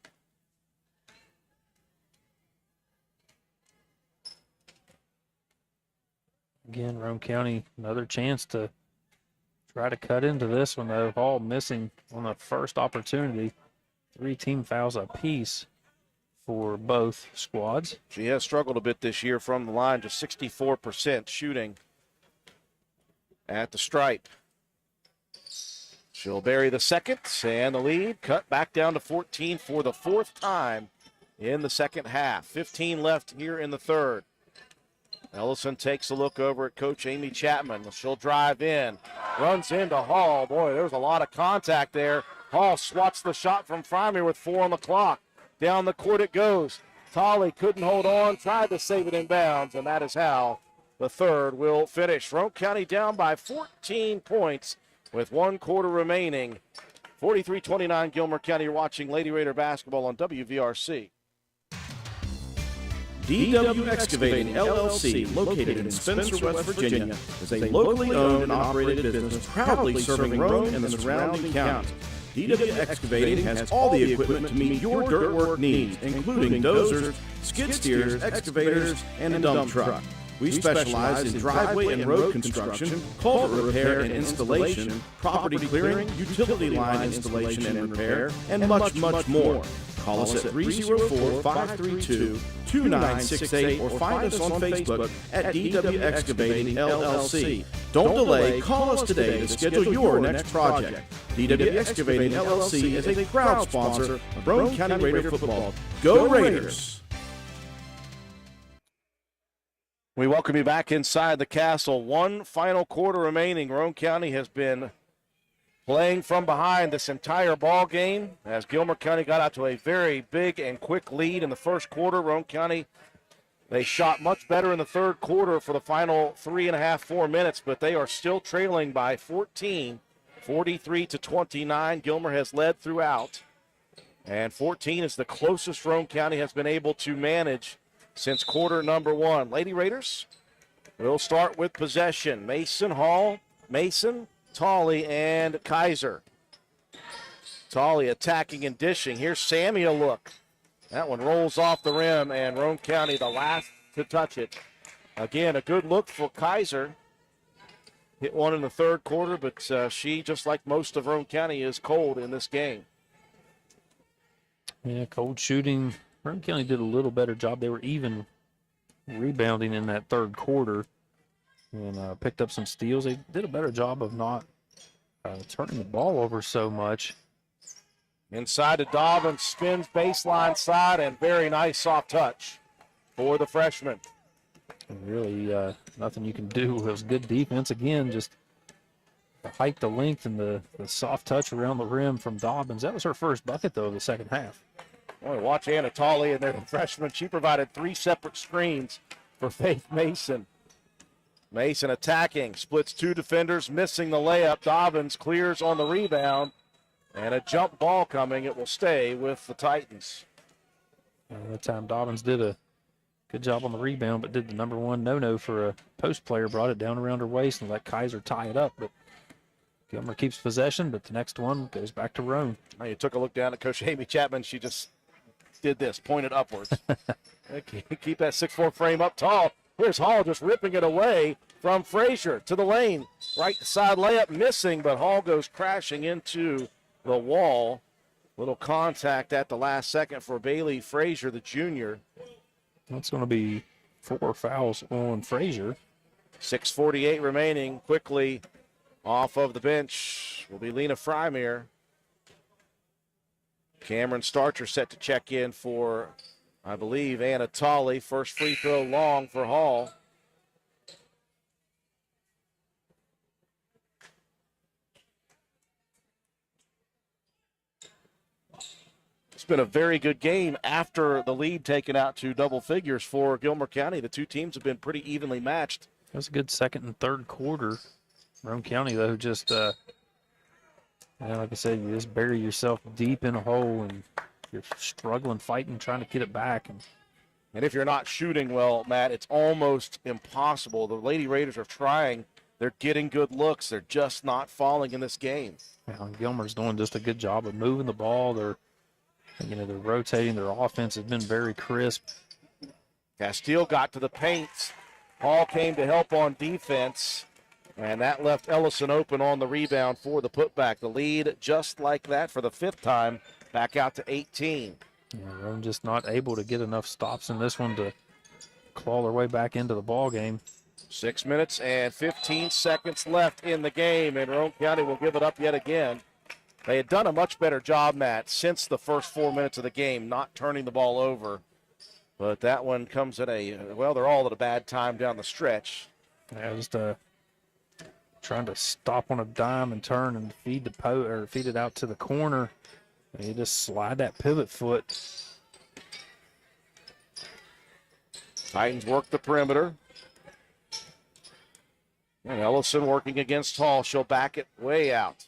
Again, Roane County, another chance to try to cut into this one, though. Hall missing on the first opportunity. 3 team fouls apiece for both squads. She has struggled a bit this year from the line, just 64% shooting at the stripe. She'll bury the second, and the lead cut back down to 14 for the 4th time in the second half. 15 left here in the third. Ellison takes a look over at Coach Amy Chapman. She'll drive in, runs into Hall. Boy, there's a lot of contact there. Hall swats the shot from Primary with 4 on the clock. Down the court it goes. Tolley couldn't hold on, tried to save it in bounds, and that is how the third will finish. Roane County down by 14 points with 1 quarter remaining. 43-29 Gilmer County. You're watching Lady Raider basketball on WVRC. DW Excavating LLC, located in Spencer, West Virginia, is a locally owned and operated business proudly serving Roane and the surrounding counties. DW Excavating has all the equipment to meet your dirt work needs, including dozers, skid steers, excavators, and a dump truck. We specialize in driveway and road construction, culvert repair and installation, property clearing, utility line installation and repair, and much, much more. Call us at 304-532-2968 or find us on Facebook at DW Excavating LLC. Don't delay, call us today to schedule your next project. DW Excavating LLC is a proud sponsor of Roane County Raider football. Go Raiders! We welcome you back inside the castle. 1 final quarter remaining. Roane County has been playing from behind this entire ball game as Gilmer County got out to a very big and quick lead in the first quarter. Roane County, they shot much better in the third quarter for the final 3.5-4 minutes, but they are still trailing by 14, 43-29. Gilmer has led throughout, and 14 is the closest Roane County has been able to manage since quarter number 1. Lady Raiders will start with possession. Mason, Hall, Mason, Tolley, and Kaiser. Tolley attacking and dishing. Here's Sammy a look. That one rolls off the rim, and Roane County the last to touch it. Again, a good look for Kaiser. Hit one in the third quarter, but she, just like most of Roane County, is cold in this game. Yeah, cold shooting. Roane County did a little better job. They were even rebounding in that third quarter and picked up some steals. They did a better job of not turning the ball over so much. Inside to Dobbins, spins baseline side, and very nice soft touch for the freshman. And really, nothing you can do. It was good defense. Again, just the height, the length, and the soft touch around the rim from Dobbins. That was her first bucket, though, of the second half. Boy, watch Anatoly and their freshman. She provided 3 separate screens for Faith Mason. Mason attacking, splits 2 defenders, missing the layup. Dobbins clears on the rebound, and a jump ball coming. It will stay with the Titans. That time Dobbins did a good job on the rebound, but did the number one no-no for a post player, brought it down around her waist and let Kaiser tie it up. But Gilmer keeps possession, but the next one goes back to Roane. Now you took a look down at Coach Amy Chapman. She just did this, pointed upwards. Keep that 6'4" frame up tall. Here's Hall just ripping it away from Frazier to the lane. Right side layup missing, but Hall goes crashing into the wall. Little contact at the last second for Bailey Frazier, the junior. That's going to be 4 fouls on Frazier. 6:48 remaining. Quickly off of the bench will be Lena Frymere. Cameron Starcher set to check in for, I believe, Anatoly. First free throw long for Hall. It's been a very good game after the lead taken out to double figures for Gilmer County. The two teams have been pretty evenly matched. It was a good second and third quarter. Roane County, though, just, like I said, you just bury yourself deep in a hole and you're struggling, fighting, trying to get it back. And if you're not shooting well, Matt, it's almost impossible. The Lady Raiders are trying. They're getting good looks. They're just not falling in this game. Yeah, Gilmer's doing just a good job of moving the ball. They're rotating. Their offense has been very crisp. Castile got to the paint. Hall came to help on defense, and that left Ellison open on the rebound for the putback. The lead, just like that for the 5th time, back out to 18. Yeah, Roane just not able to get enough stops in this one to claw their way back into the ball game. 6 minutes and 15 seconds left in the game, and Roane County will give it up yet again. They had done a much better job, Matt, since the first 4 minutes of the game, not turning the ball over. But that one comes at they're all at a bad time down the stretch. Yeah, just trying to stop on a dime and turn and feed it out to the corner. And you just slide that pivot foot. Titans work the perimeter. And Ellison working against Hall. She'll back it way out.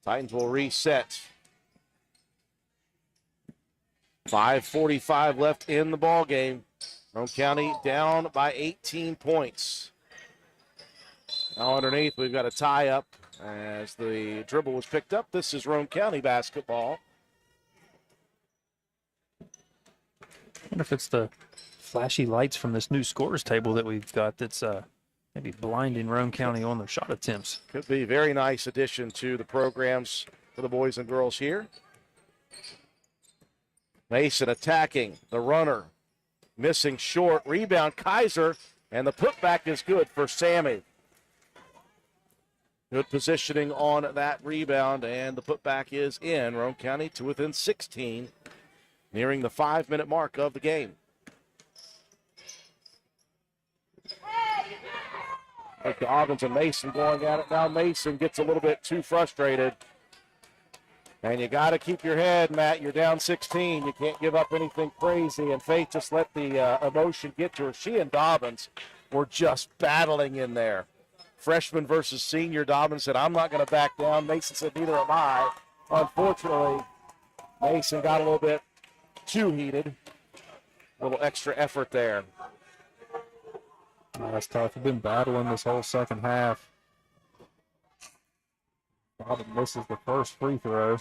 Titans will reset. 5:45 left in the ball game. Roane County down by 18 points. Now underneath, we've got a tie-up as the dribble was picked up. This is Roane County basketball. I wonder if it's the flashy lights from this new scores table that we've got that's maybe blinding Roane County on their shot attempts. Could be a very nice addition to the programs for the boys and girls here. Mason attacking the runner, missing short, rebound Kaiser, and the putback is good for Sammy. Good positioning on that rebound, and the putback is in. Roane County to within 16, nearing the 5-minute mark of the game. Like the Dobbins and Mason going at it now. Mason gets a little bit too frustrated. And you got to keep your head, Matt. You're down 16. You can't give up anything crazy. And Faith just let the emotion get to her. She and Dobbins were just battling in there. Freshman versus senior. Dobbins said, I'm not going to back down. Mason said, neither am I. Unfortunately, Mason got a little bit too heated. A little extra effort there. That's tough. We've been battling this whole second half. Dobbins misses the first free throw.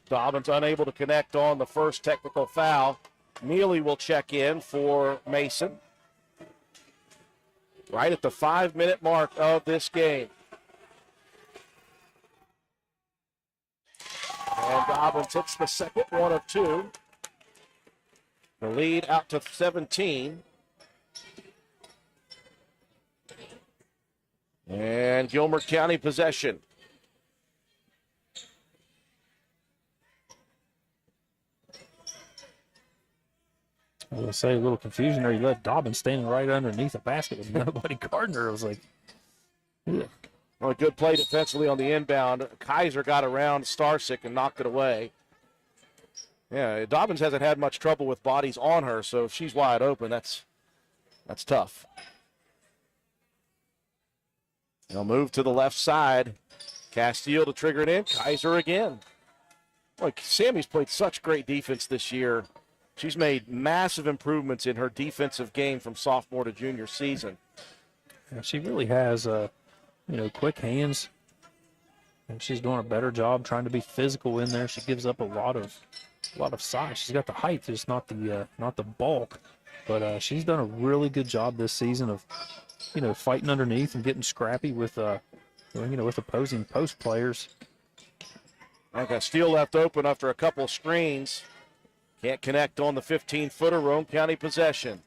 Dobbins unable to connect on the first technical foul. Neely will check in for Mason. Right at the 5-minute mark of this game. And Dobbins hits the second one of two. The lead out to 17. And Gilmer County possession. I was going to say a little confusion there. You let Dobbins standing right underneath the basket with nobody guarding her. I was like, yeah. Well, a good play defensively on the inbound. Kaiser got around Starsick and knocked it away. Yeah, Dobbins hasn't had much trouble with bodies on her, so if she's wide open, that's tough. They'll move to the left side. Castile to trigger it in. Kaiser again. Look, Sammy's played such great defense this year. She's made massive improvements in her defensive game from sophomore to junior season. Yeah, she really has, quick hands. And she's doing a better job trying to be physical in there. She gives up a lot of size. She's got the height, just not the bulk. But she's done a really good job this season of, fighting underneath and getting scrappy with, with opposing post players. Okay, Steele left open after a couple of screens. Can't connect on the 15-footer. Roane County possession.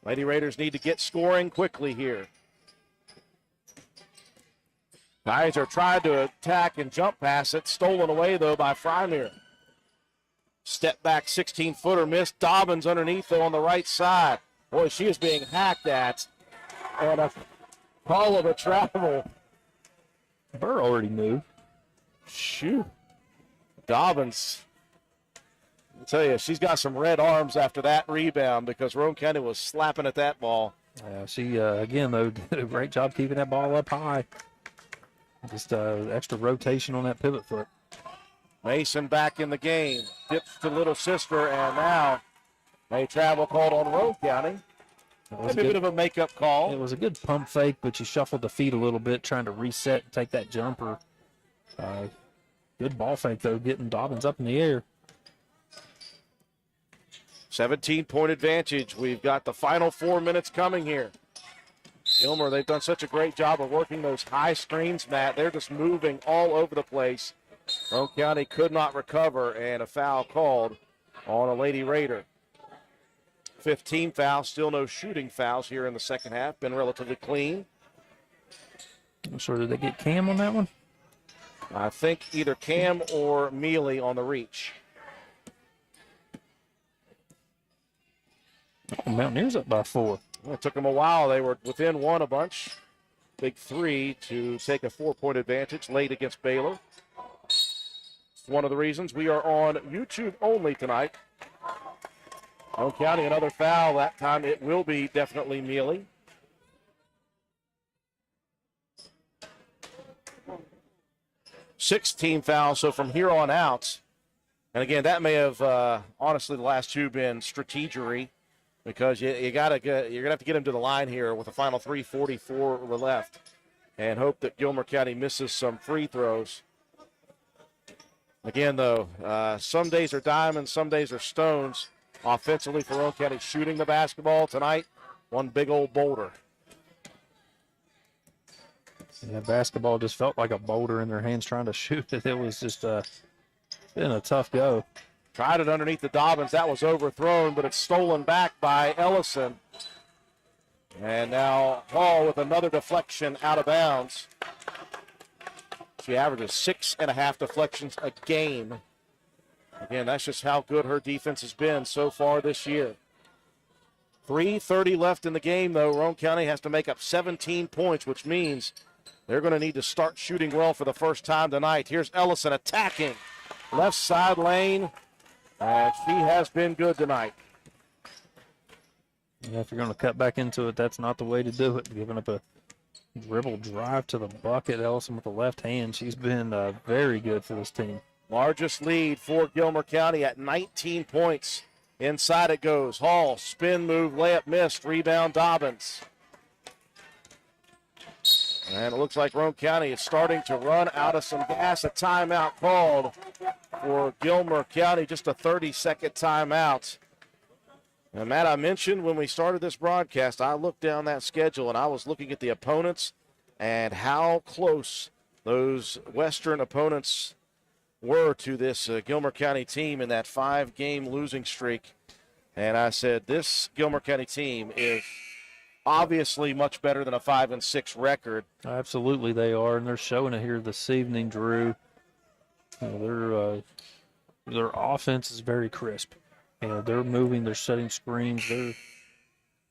Lady Raiders need to get scoring quickly here. Kaiser tried to attack and jump pass it. Stolen away, though, by Frymere. Step back 16-footer missed. Dobbins underneath, though, on the right side. Boy, she is being hacked at. And a call of a travel. Burr already moved. Shoot. Dobbins, I'll tell you, she's got some red arms after that rebound because Roane County was slapping at that ball. Yeah, she, again, though, did a great job keeping that ball up high. Just extra rotation on that pivot foot. Mason back in the game. Dips to little sister, and now a travel called on Roane County. Maybe a bit of a makeup call. It was a good pump fake, but you shuffled the feet a little bit, trying to reset and take that jumper. Good ball fake, though, getting Dobbins up in the air. 17-point advantage. We've got the final 4 minutes coming here. Gilmer, they've done such a great job of working those high screens, Matt. They're just moving all over the place. Roane County could not recover, and a foul called on a Lady Raider. 15 fouls, still no shooting fouls here in the second half. Been relatively clean. I'm sure, did they get Cam on that one? I think either Cam or Mealy on the reach. Mountaineers up by 4. Well, it took them a while. They were within one a bunch. Big 3 to take a 4-point advantage late against Baylor. One of the reasons we are on YouTube only tonight. Roane County, another foul. That time it will be definitely Mealy. Six-team fouls, so from here on out, and again, that may have, honestly, the last two been strategery because you're gonna have to get him to the line here with the final 3:44 left, and hope that Gilmer County misses some free throws. Again, though, some days are diamonds, some days are stones. Offensively for Roane County, shooting the basketball tonight, one big old boulder. Yeah, basketball just felt like a boulder in their hands trying to shoot it. It was just been a tough go. Tried it underneath the Dobbins. That was overthrown, but it's stolen back by Ellison. And now Hall with another deflection out of bounds. She averages 6.5 deflections a game. Again, that's just how good her defense has been so far this year. 3:30 left in the game, though. Roane County has to make up 17 points, which means they're going to need to start shooting well for the first time tonight. Here's Ellison attacking. Left side lane, and she has been good tonight. Yeah, if you're going to cut back into it, that's not the way to do it. Giving up a dribble drive to the bucket. Ellison with the left hand. She's been very good for this team. Largest lead for Gilmer County at 19 points. Inside it goes. Hall, spin move, layup missed. Rebound, Dobbins. And it looks like Roane County is starting to run out of some gas. A timeout called for Gilmer County, just a 30-second timeout. And Matt, I mentioned when we started this broadcast, I looked down that schedule and I was looking at the opponents and how close those Western opponents were to this Gilmer County team in that 5-game losing streak. And I said, this Gilmer County team is obviously much better than a 5-6 record. Absolutely, they are, and they're showing it here this evening, Drew. Their offense is very crisp. They're moving, they're setting screens, they're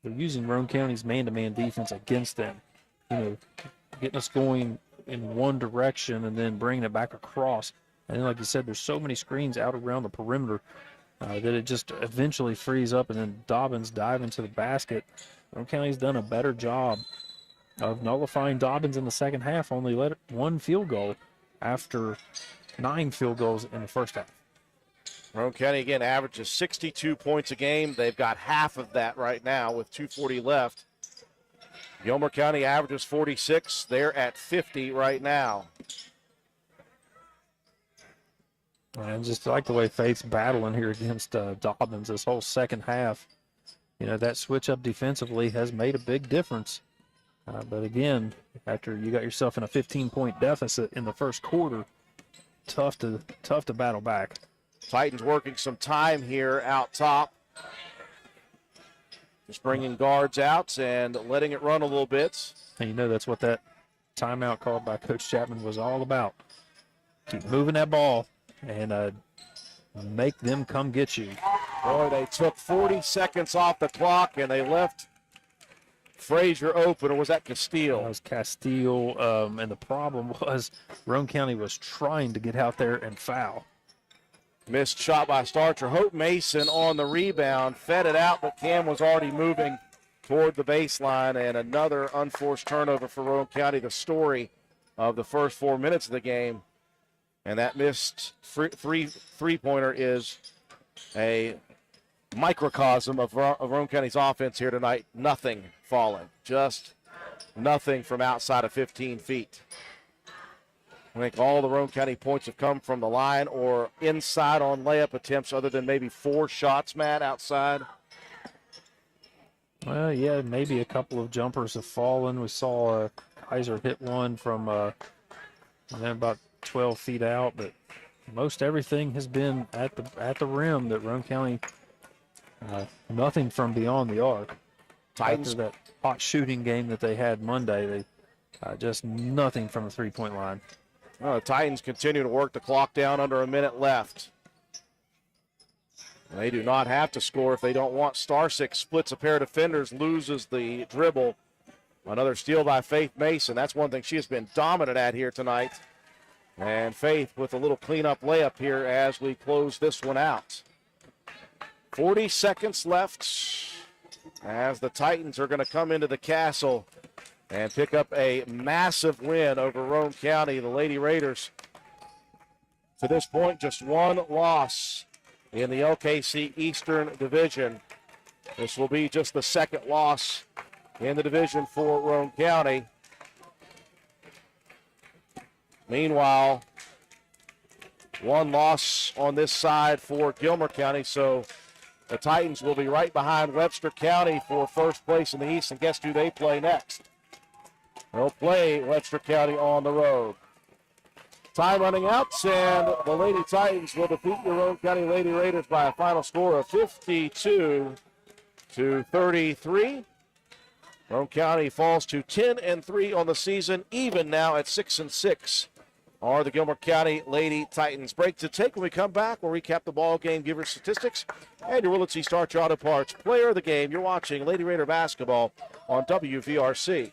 using Roane County's man-to-man defense against them. Getting us going in one direction and then bringing it back across. And then, like you said, there's so many screens out around the perimeter that it just eventually frees up, and then Dobbins dive into the basket. Roane County's done a better job of nullifying Dobbins in the second half, only let one field goal after 9 field goals in the first half. Roane County, again, averages 62 points a game. They've got half of that right now with 2:40 left. Gilmer County averages 46. They're at 50 right now. And just like the way Faith's battling here against Dobbins this whole second half. That switch up defensively has made a big difference. But again, after you got yourself in a 15-point deficit in the first quarter, tough to battle back. Titans working some time here out top. Just bringing guards out and letting it run a little bit. And that's what that timeout called by Coach Chapman was all about. Keep moving that ball and make them come get you. Boy, they took 40 seconds off the clock and they left Frazier open, or was that Castile? That was Castile, and the problem was Roane County was trying to get out there and foul. Missed shot by Starcher. Hope Mason on the rebound, fed it out, but Cam was already moving toward the baseline, and another unforced turnover for Roane County, the story of the first 4 minutes of the game. And that missed three-pointer is a microcosm of Roane County's offense here tonight. Nothing falling, just nothing from outside of 15 feet. I think all the Roane County points have come from the line or inside on layup attempts, other than maybe 4 shots, Matt, outside. Well, yeah, maybe a couple of jumpers have fallen. We saw Kaiser hit one from about 12 feet out, but most everything has been at the rim that Roane County, nothing from beyond the arc. Titans. After that hot shooting game that they had Monday, they just nothing from the three-point line. The Titans continue to work the clock down, under a minute left. They do not have to score if they don't want. Starsick splits a pair of defenders, loses the dribble. Another steal by Faith Mason. That's one thing she has been dominant at here tonight. And Faith with a little cleanup layup here as we close this one out. 40 seconds left as the Titans are going to come into the castle and pick up a massive win over Roane County. The Lady Raiders, to this point, just one loss in the LKC Eastern Division. This will be just the second loss in the division for Roane County. Meanwhile, one loss on this side for Gilmer County, so the Titans will be right behind Webster County for first place in the East, and guess who they play next? They'll play Webster County on the road. Time running out, and the Lady Titans will defeat the Roane County Lady Raiders by a final score of 52-33. Roane County falls to 10-3 on the season, even now at 6-6 are the Gilmer County Lady Titans. Break to take. When we come back, we'll recap the ball game, give your statistics, and your Willett C. Starch Auto Parts player of the game. You're watching Lady Raider basketball on WVRC.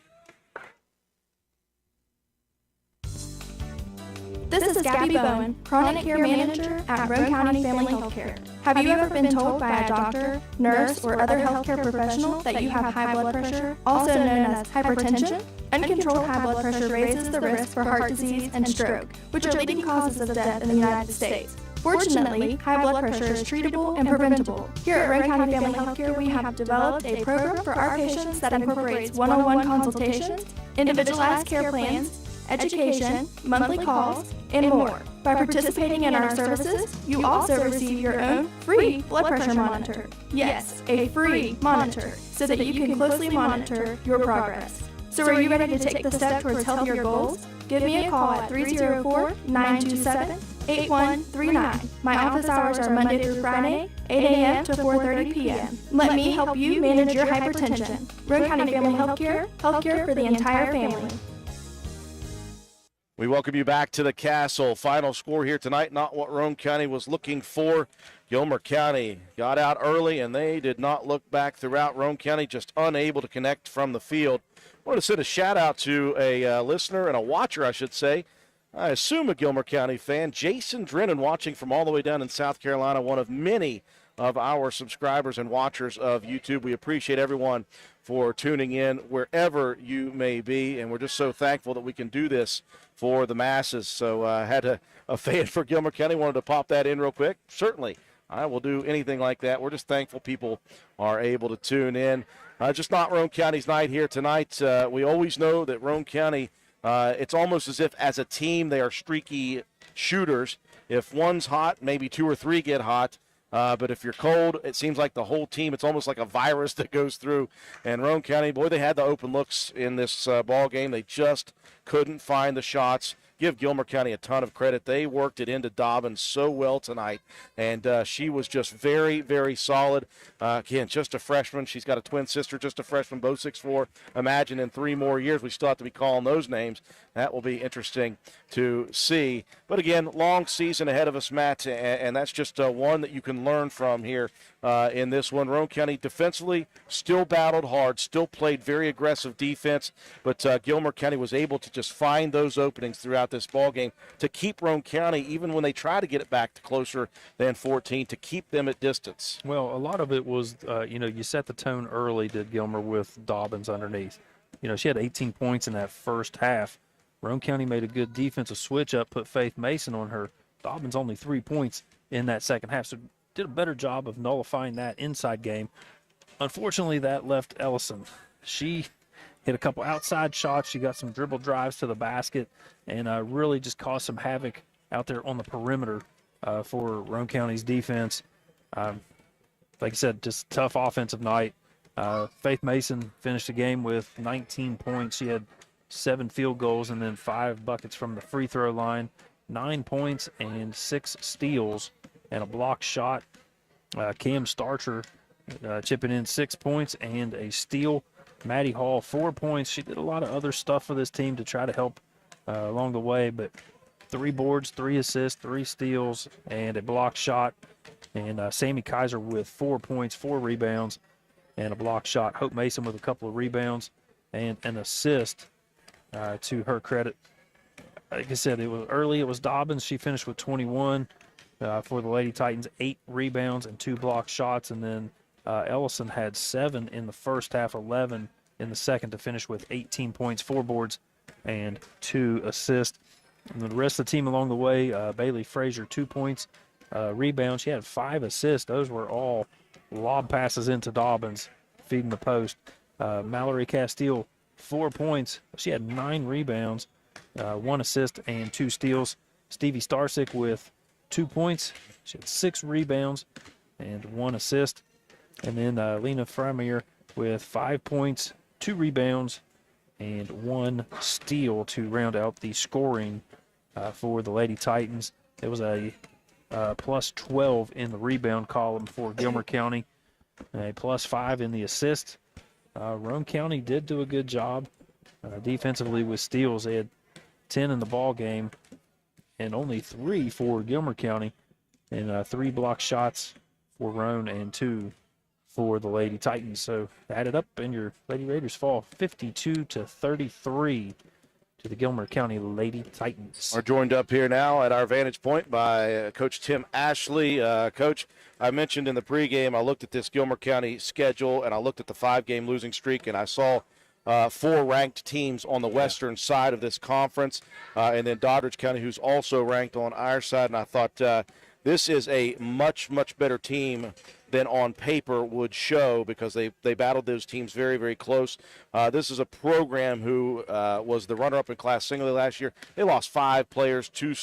This is Gabby Bowen, Chronic Care Manager at Roane County Family Healthcare. Have you ever been told by a doctor, nurse, or other healthcare professional that you have high blood pressure, also known as hypertension? Uncontrolled high blood pressure raises the risk for heart disease and stroke, which are leading causes of death in the United States. Fortunately, high blood pressure is treatable and preventable. Here at Roane County Family Healthcare, we have developed a program for our patients that incorporates one-on-one consultations, individualized care plans, education, monthly calls, and more. By participating in our services, you also receive your own free blood pressure monitor. Yes, a free monitor, so that you can closely monitor your progress. So are you ready to take the step towards healthier goals? Give me a call at 304-927-8139. My office hours are Monday through Friday, 8 a.m. to 4:30 p.m. Let me help you manage your hypertension. Roane County Family Healthcare, healthcare for the entire family. We welcome you back to the Castle. Final score here tonight, not what Roane County was looking for. Gilmer County got out early, and they did not look back throughout. Roane County just unable to connect from the field. I want to send a shout-out to a listener and a watcher, I should say. I assume a Gilmer County fan. Jason Drennan, watching from all the way down in South Carolina, one of many of our subscribers and watchers of YouTube. We appreciate everyone for tuning in wherever you may be, and we're just so thankful that we can do this for the masses. So I had a fan for Gilmer County, wanted to pop that in real quick. Certainly, I will do anything like that. We're just thankful people are able to tune in. Just not Roane County's night here tonight. We always know that Roane County, it's almost as if as a team they are streaky shooters. If one's hot, maybe two or three get hot. But if you're cold, it seems like the whole team, it's almost like a virus that goes through. And Roane County, boy, they had the open looks in this ball game. They just couldn't find the shots. Give Gilmer County a ton of credit. They worked it into Dobbins so well tonight, and she was just very, very solid. Again, just a freshman. She's got a twin sister, just a freshman, both 6'4". Imagine in 3 more years we still have to be calling those names. That will be interesting to see. But again, long season ahead of us, Matt, and that's just one that you can learn from here in this one. Roane County defensively still battled hard, still played very aggressive defense, but Gilmer County was able to just find those openings throughout this ball game to keep Roane County, even when they try to get it back to closer than 14, to keep them at distance. Well, a lot of it was, you set the tone early, did Gilmer, with Dobbins underneath. She had 18 points in that first half. Roane County made a good defensive switch up, put Faith Mason on her. Dobbins only 3 points in that second half, so did a better job of nullifying that inside game. Unfortunately, that left Ellison. She hit a couple outside shots. She got some dribble drives to the basket and really just caused some havoc out there on the perimeter for Roane County's defense. Like I said, just tough offensive night. Faith Mason finished the game with 19 points. She had 7 field goals and then 5 buckets from the free throw line, 9 points and 6 steals and a block shot. Cam Starcher chipping in 6 points and a steal. Maddie Hall, 4 points. She did a lot of other stuff for this team to try to help along the way, but 3 boards, 3 assists, 3 steals, and a block shot. And Sammy Kaiser with 4 points, 4 rebounds, and a block shot. Hope Mason with a couple of rebounds and an assist to her credit. Like I said, it was early. It was Dobbins. She finished with 21 for the Lady Titans, 8 rebounds and 2 block shots. And then Ellison had 7 in the first half, 11 in the second to finish with 18 points, 4 boards, and 2 assists. And the rest of the team along the way, Bailey Frazier, 2 points, rebounds. She had 5 assists. Those were all lob passes into Dobbins, feeding the post. Mallory Castile, 4 points. She had 9 rebounds, 1 assist, and 2 steals. Stevie Starsick with 2 points. She had 6 rebounds and 1 assist. And then Lena Framier with 5 points, 2 rebounds, and 1 steal to round out the scoring for the Lady Titans. It was a plus 12 in the rebound column for Gilmer County, a plus 5 in the assist. Roane County did do a good job defensively with steals. They had 10 in the ball game and only 3 for Gilmer County, and 3 block shots for Roane and 2 for the Lady Titans. So add it up and your Lady Raiders fall 52-33 to the Gilmer County Lady Titans. We're joined up here now at our vantage point by Coach Tim Ashley. Coach, I mentioned in the pregame, I looked at this Gilmer County schedule and I looked at the 5-game losing streak, and I saw 4 ranked teams on the western side of this conference, and then Doddridge County, who's also ranked on our side. And I thought this is a much, much better team than on paper would show, because they battled those teams very, very close. This is a program who was the runner-up in Class Singly last year. They lost 5 players, 2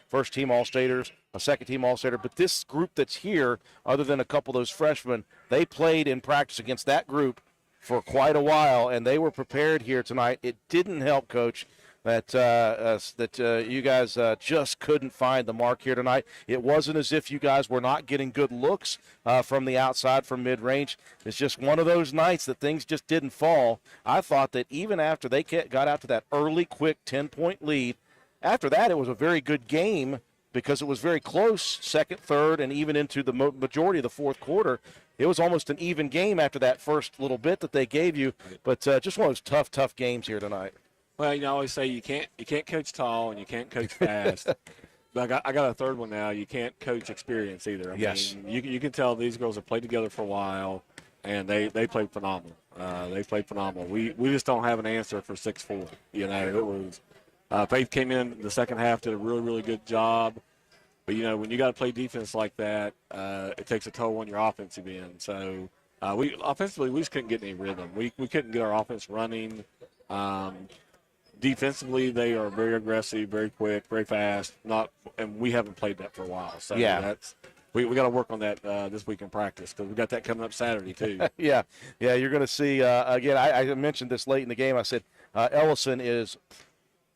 first-team All-Staters, a second-team All-Stater. But this group that's here, other than a couple of those freshmen, they played in practice against that group for quite a while, and they were prepared here tonight. It didn't help, Coach, that you guys just couldn't find the mark here tonight. It wasn't as if you guys were not getting good looks from the outside from mid-range. It's just one of those nights that things just didn't fall. I thought that even after they got out to that early, quick 10-point lead, after that it was a very good game because it was very close, second, third, and even into the majority of the fourth quarter. It was almost an even game after that first little bit that they gave you, but just one of those tough games here tonight. Well, I always say you can't coach tall and you can't coach fast. But I got a third one now. You can't coach experience either. I mean, you can tell these girls have played together for a while, and they played phenomenal. They played phenomenal. We just don't have an answer for 6-4. It was Faith came in the second half, did a really good job. But when you got to play defense like that, it takes a toll on your offensive end. So offensively we just couldn't get any rhythm. We couldn't get our offense running. Defensively, they are very aggressive, very quick, very fast. And we haven't played that for a while. So we got to work on that this week in practice because we got that coming up Saturday too. Yeah. You're going to see again. I mentioned this late in the game. I said Ellison is,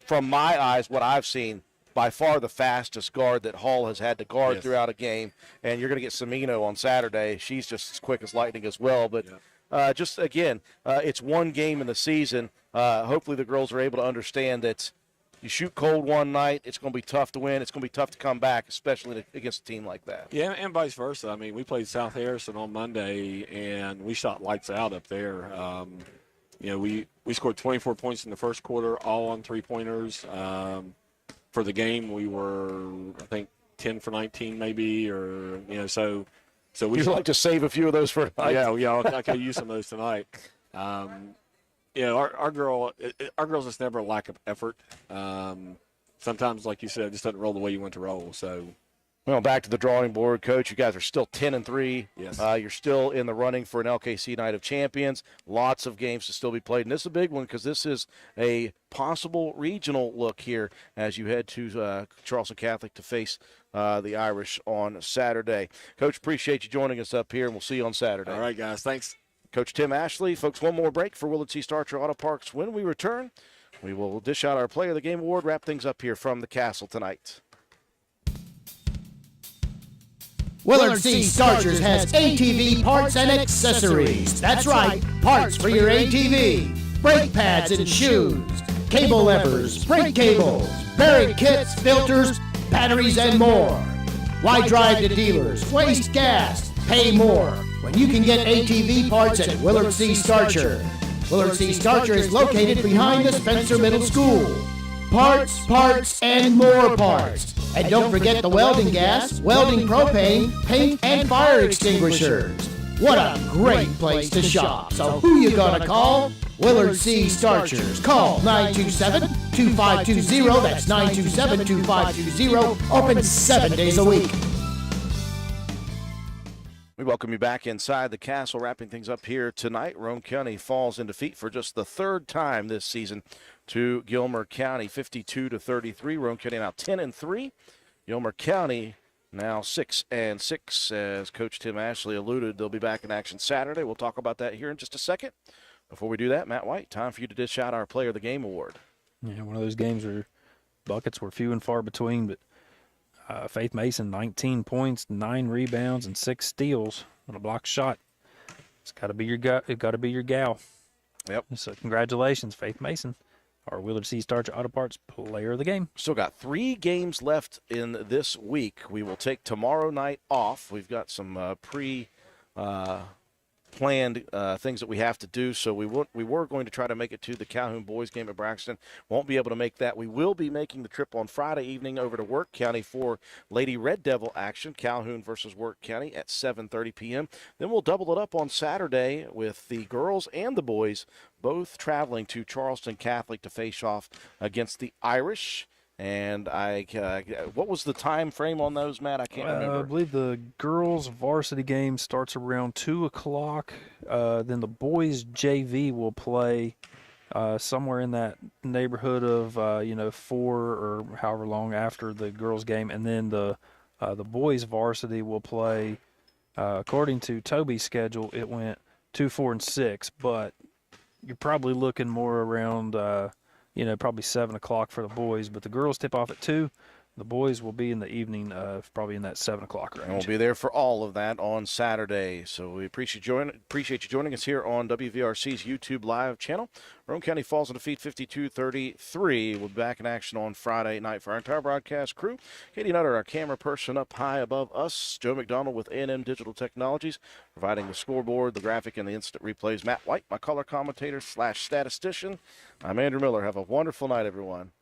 from my eyes, what I've seen, by far the fastest guard that Hall has had to guard throughout a game. And you're going to get Semino on Saturday. She's just as quick as lightning as well. But just again, it's one game in the season. Hopefully the girls are able to understand that you shoot cold one night, it's going to be tough to win. It's going to be tough to come back, especially against a team like that. Yeah, and vice versa. I mean, we played South Harrison on Monday, and we shot lights out up there. We scored 24 points in the first quarter, all on three-pointers. For the game, we were, I think, 10 for 19 maybe, or, so we like to save a few of those for tonight. Yeah, I could use some of those tonight. Our girls just never a lack of effort. Sometimes, like you said, it just doesn't roll the way you want to roll. So, well, back to the drawing board, Coach. You guys are still 10-3. Yes. You're still in the running for an LKC Night of Champions. Lots of games to still be played, and this is a big one because this is a possible regional look here as you head to Charleston Catholic to face the Irish on Saturday. Coach, appreciate you joining us up here, and we'll see you on Saturday. All right, guys. Thanks. Coach Tim Ashley. Folks, one more break for Willard C. Starcher Auto Parts. When we return, we will dish out our Player of the Game award, wrap things up here from the Castle tonight. Willard C. Starchers has ATV parts and accessories. That's right, parts for your ATV. Brake pads and shoes, cable levers, brake cables, bearing kits, filters, batteries, and more. Why drive to dealers, waste gas, pay more when you can get ATV parts at Willard C. Starcher? Willard C. Starcher is located behind the Spencer Middle School. Parts, and more parts. And don't forget the welding gas, welding propane, paint, and fire extinguishers. What a great place to shop. So who you gonna call? Willard C. Starchers. Call 927-2520. That's 927-2520. Open 7 days a week. We welcome you back inside the Castle, wrapping things up here tonight. Roane County falls in defeat for just the third time this season to Gilmer County, 52-33. Roane County now 10-3. Gilmer County now 6-6. As Coach Tim Ashley alluded, they'll be back in action Saturday. We'll talk about that here in just a second. Before we do that, Matt White, time for you to dish out our Player of the Game award. Yeah, one of those games where buckets were few and far between, but Faith Mason, 19 points, 9 rebounds, and 6 steals on a block shot. It's got to be your guy. It got to be your gal. Yep. So congratulations, Faith Mason, our Willard C. Starcher Auto Parts Player of the Game. Still got 3 games left in this week. We will take tomorrow night off. We've got some planned things that we have to do, so we were going to try to make it to the Calhoun boys game at Braxton. Won't be able to make that. We will be making the trip on Friday evening over to Work County for Lady Red Devil action, Calhoun versus Work County at 7:30 p.m. Then we'll double it up on Saturday with the girls and the boys both traveling to Charleston Catholic to face off against the Irish. And what was the time frame on those, Matt? I can't remember. I believe the girls' varsity game starts around 2 o'clock. Then the boys' JV will play somewhere in that neighborhood of 4 or however long after the girls' game, and then the boys' varsity will play. According to Toby's schedule, it went 2, 4, and 6, but you're probably looking more around probably 7 o'clock for the boys. But the girls tip off at 2. The boys will be in the evening, probably in that 7 o'clock range. And we'll be there for all of that on Saturday. So we appreciate you joining us here on WVRC's YouTube live channel. Roane County falls on defeat 52-33. We'll be back in action on Friday night for our entire broadcast crew. Katie Nutter, our camera person up high above us. Joe McDonald with A&M Digital Technologies, providing the scoreboard, the graphic, and the instant replays. Matt White, my color commentator / statistician. I'm Andrew Miller. Have a wonderful night, everyone.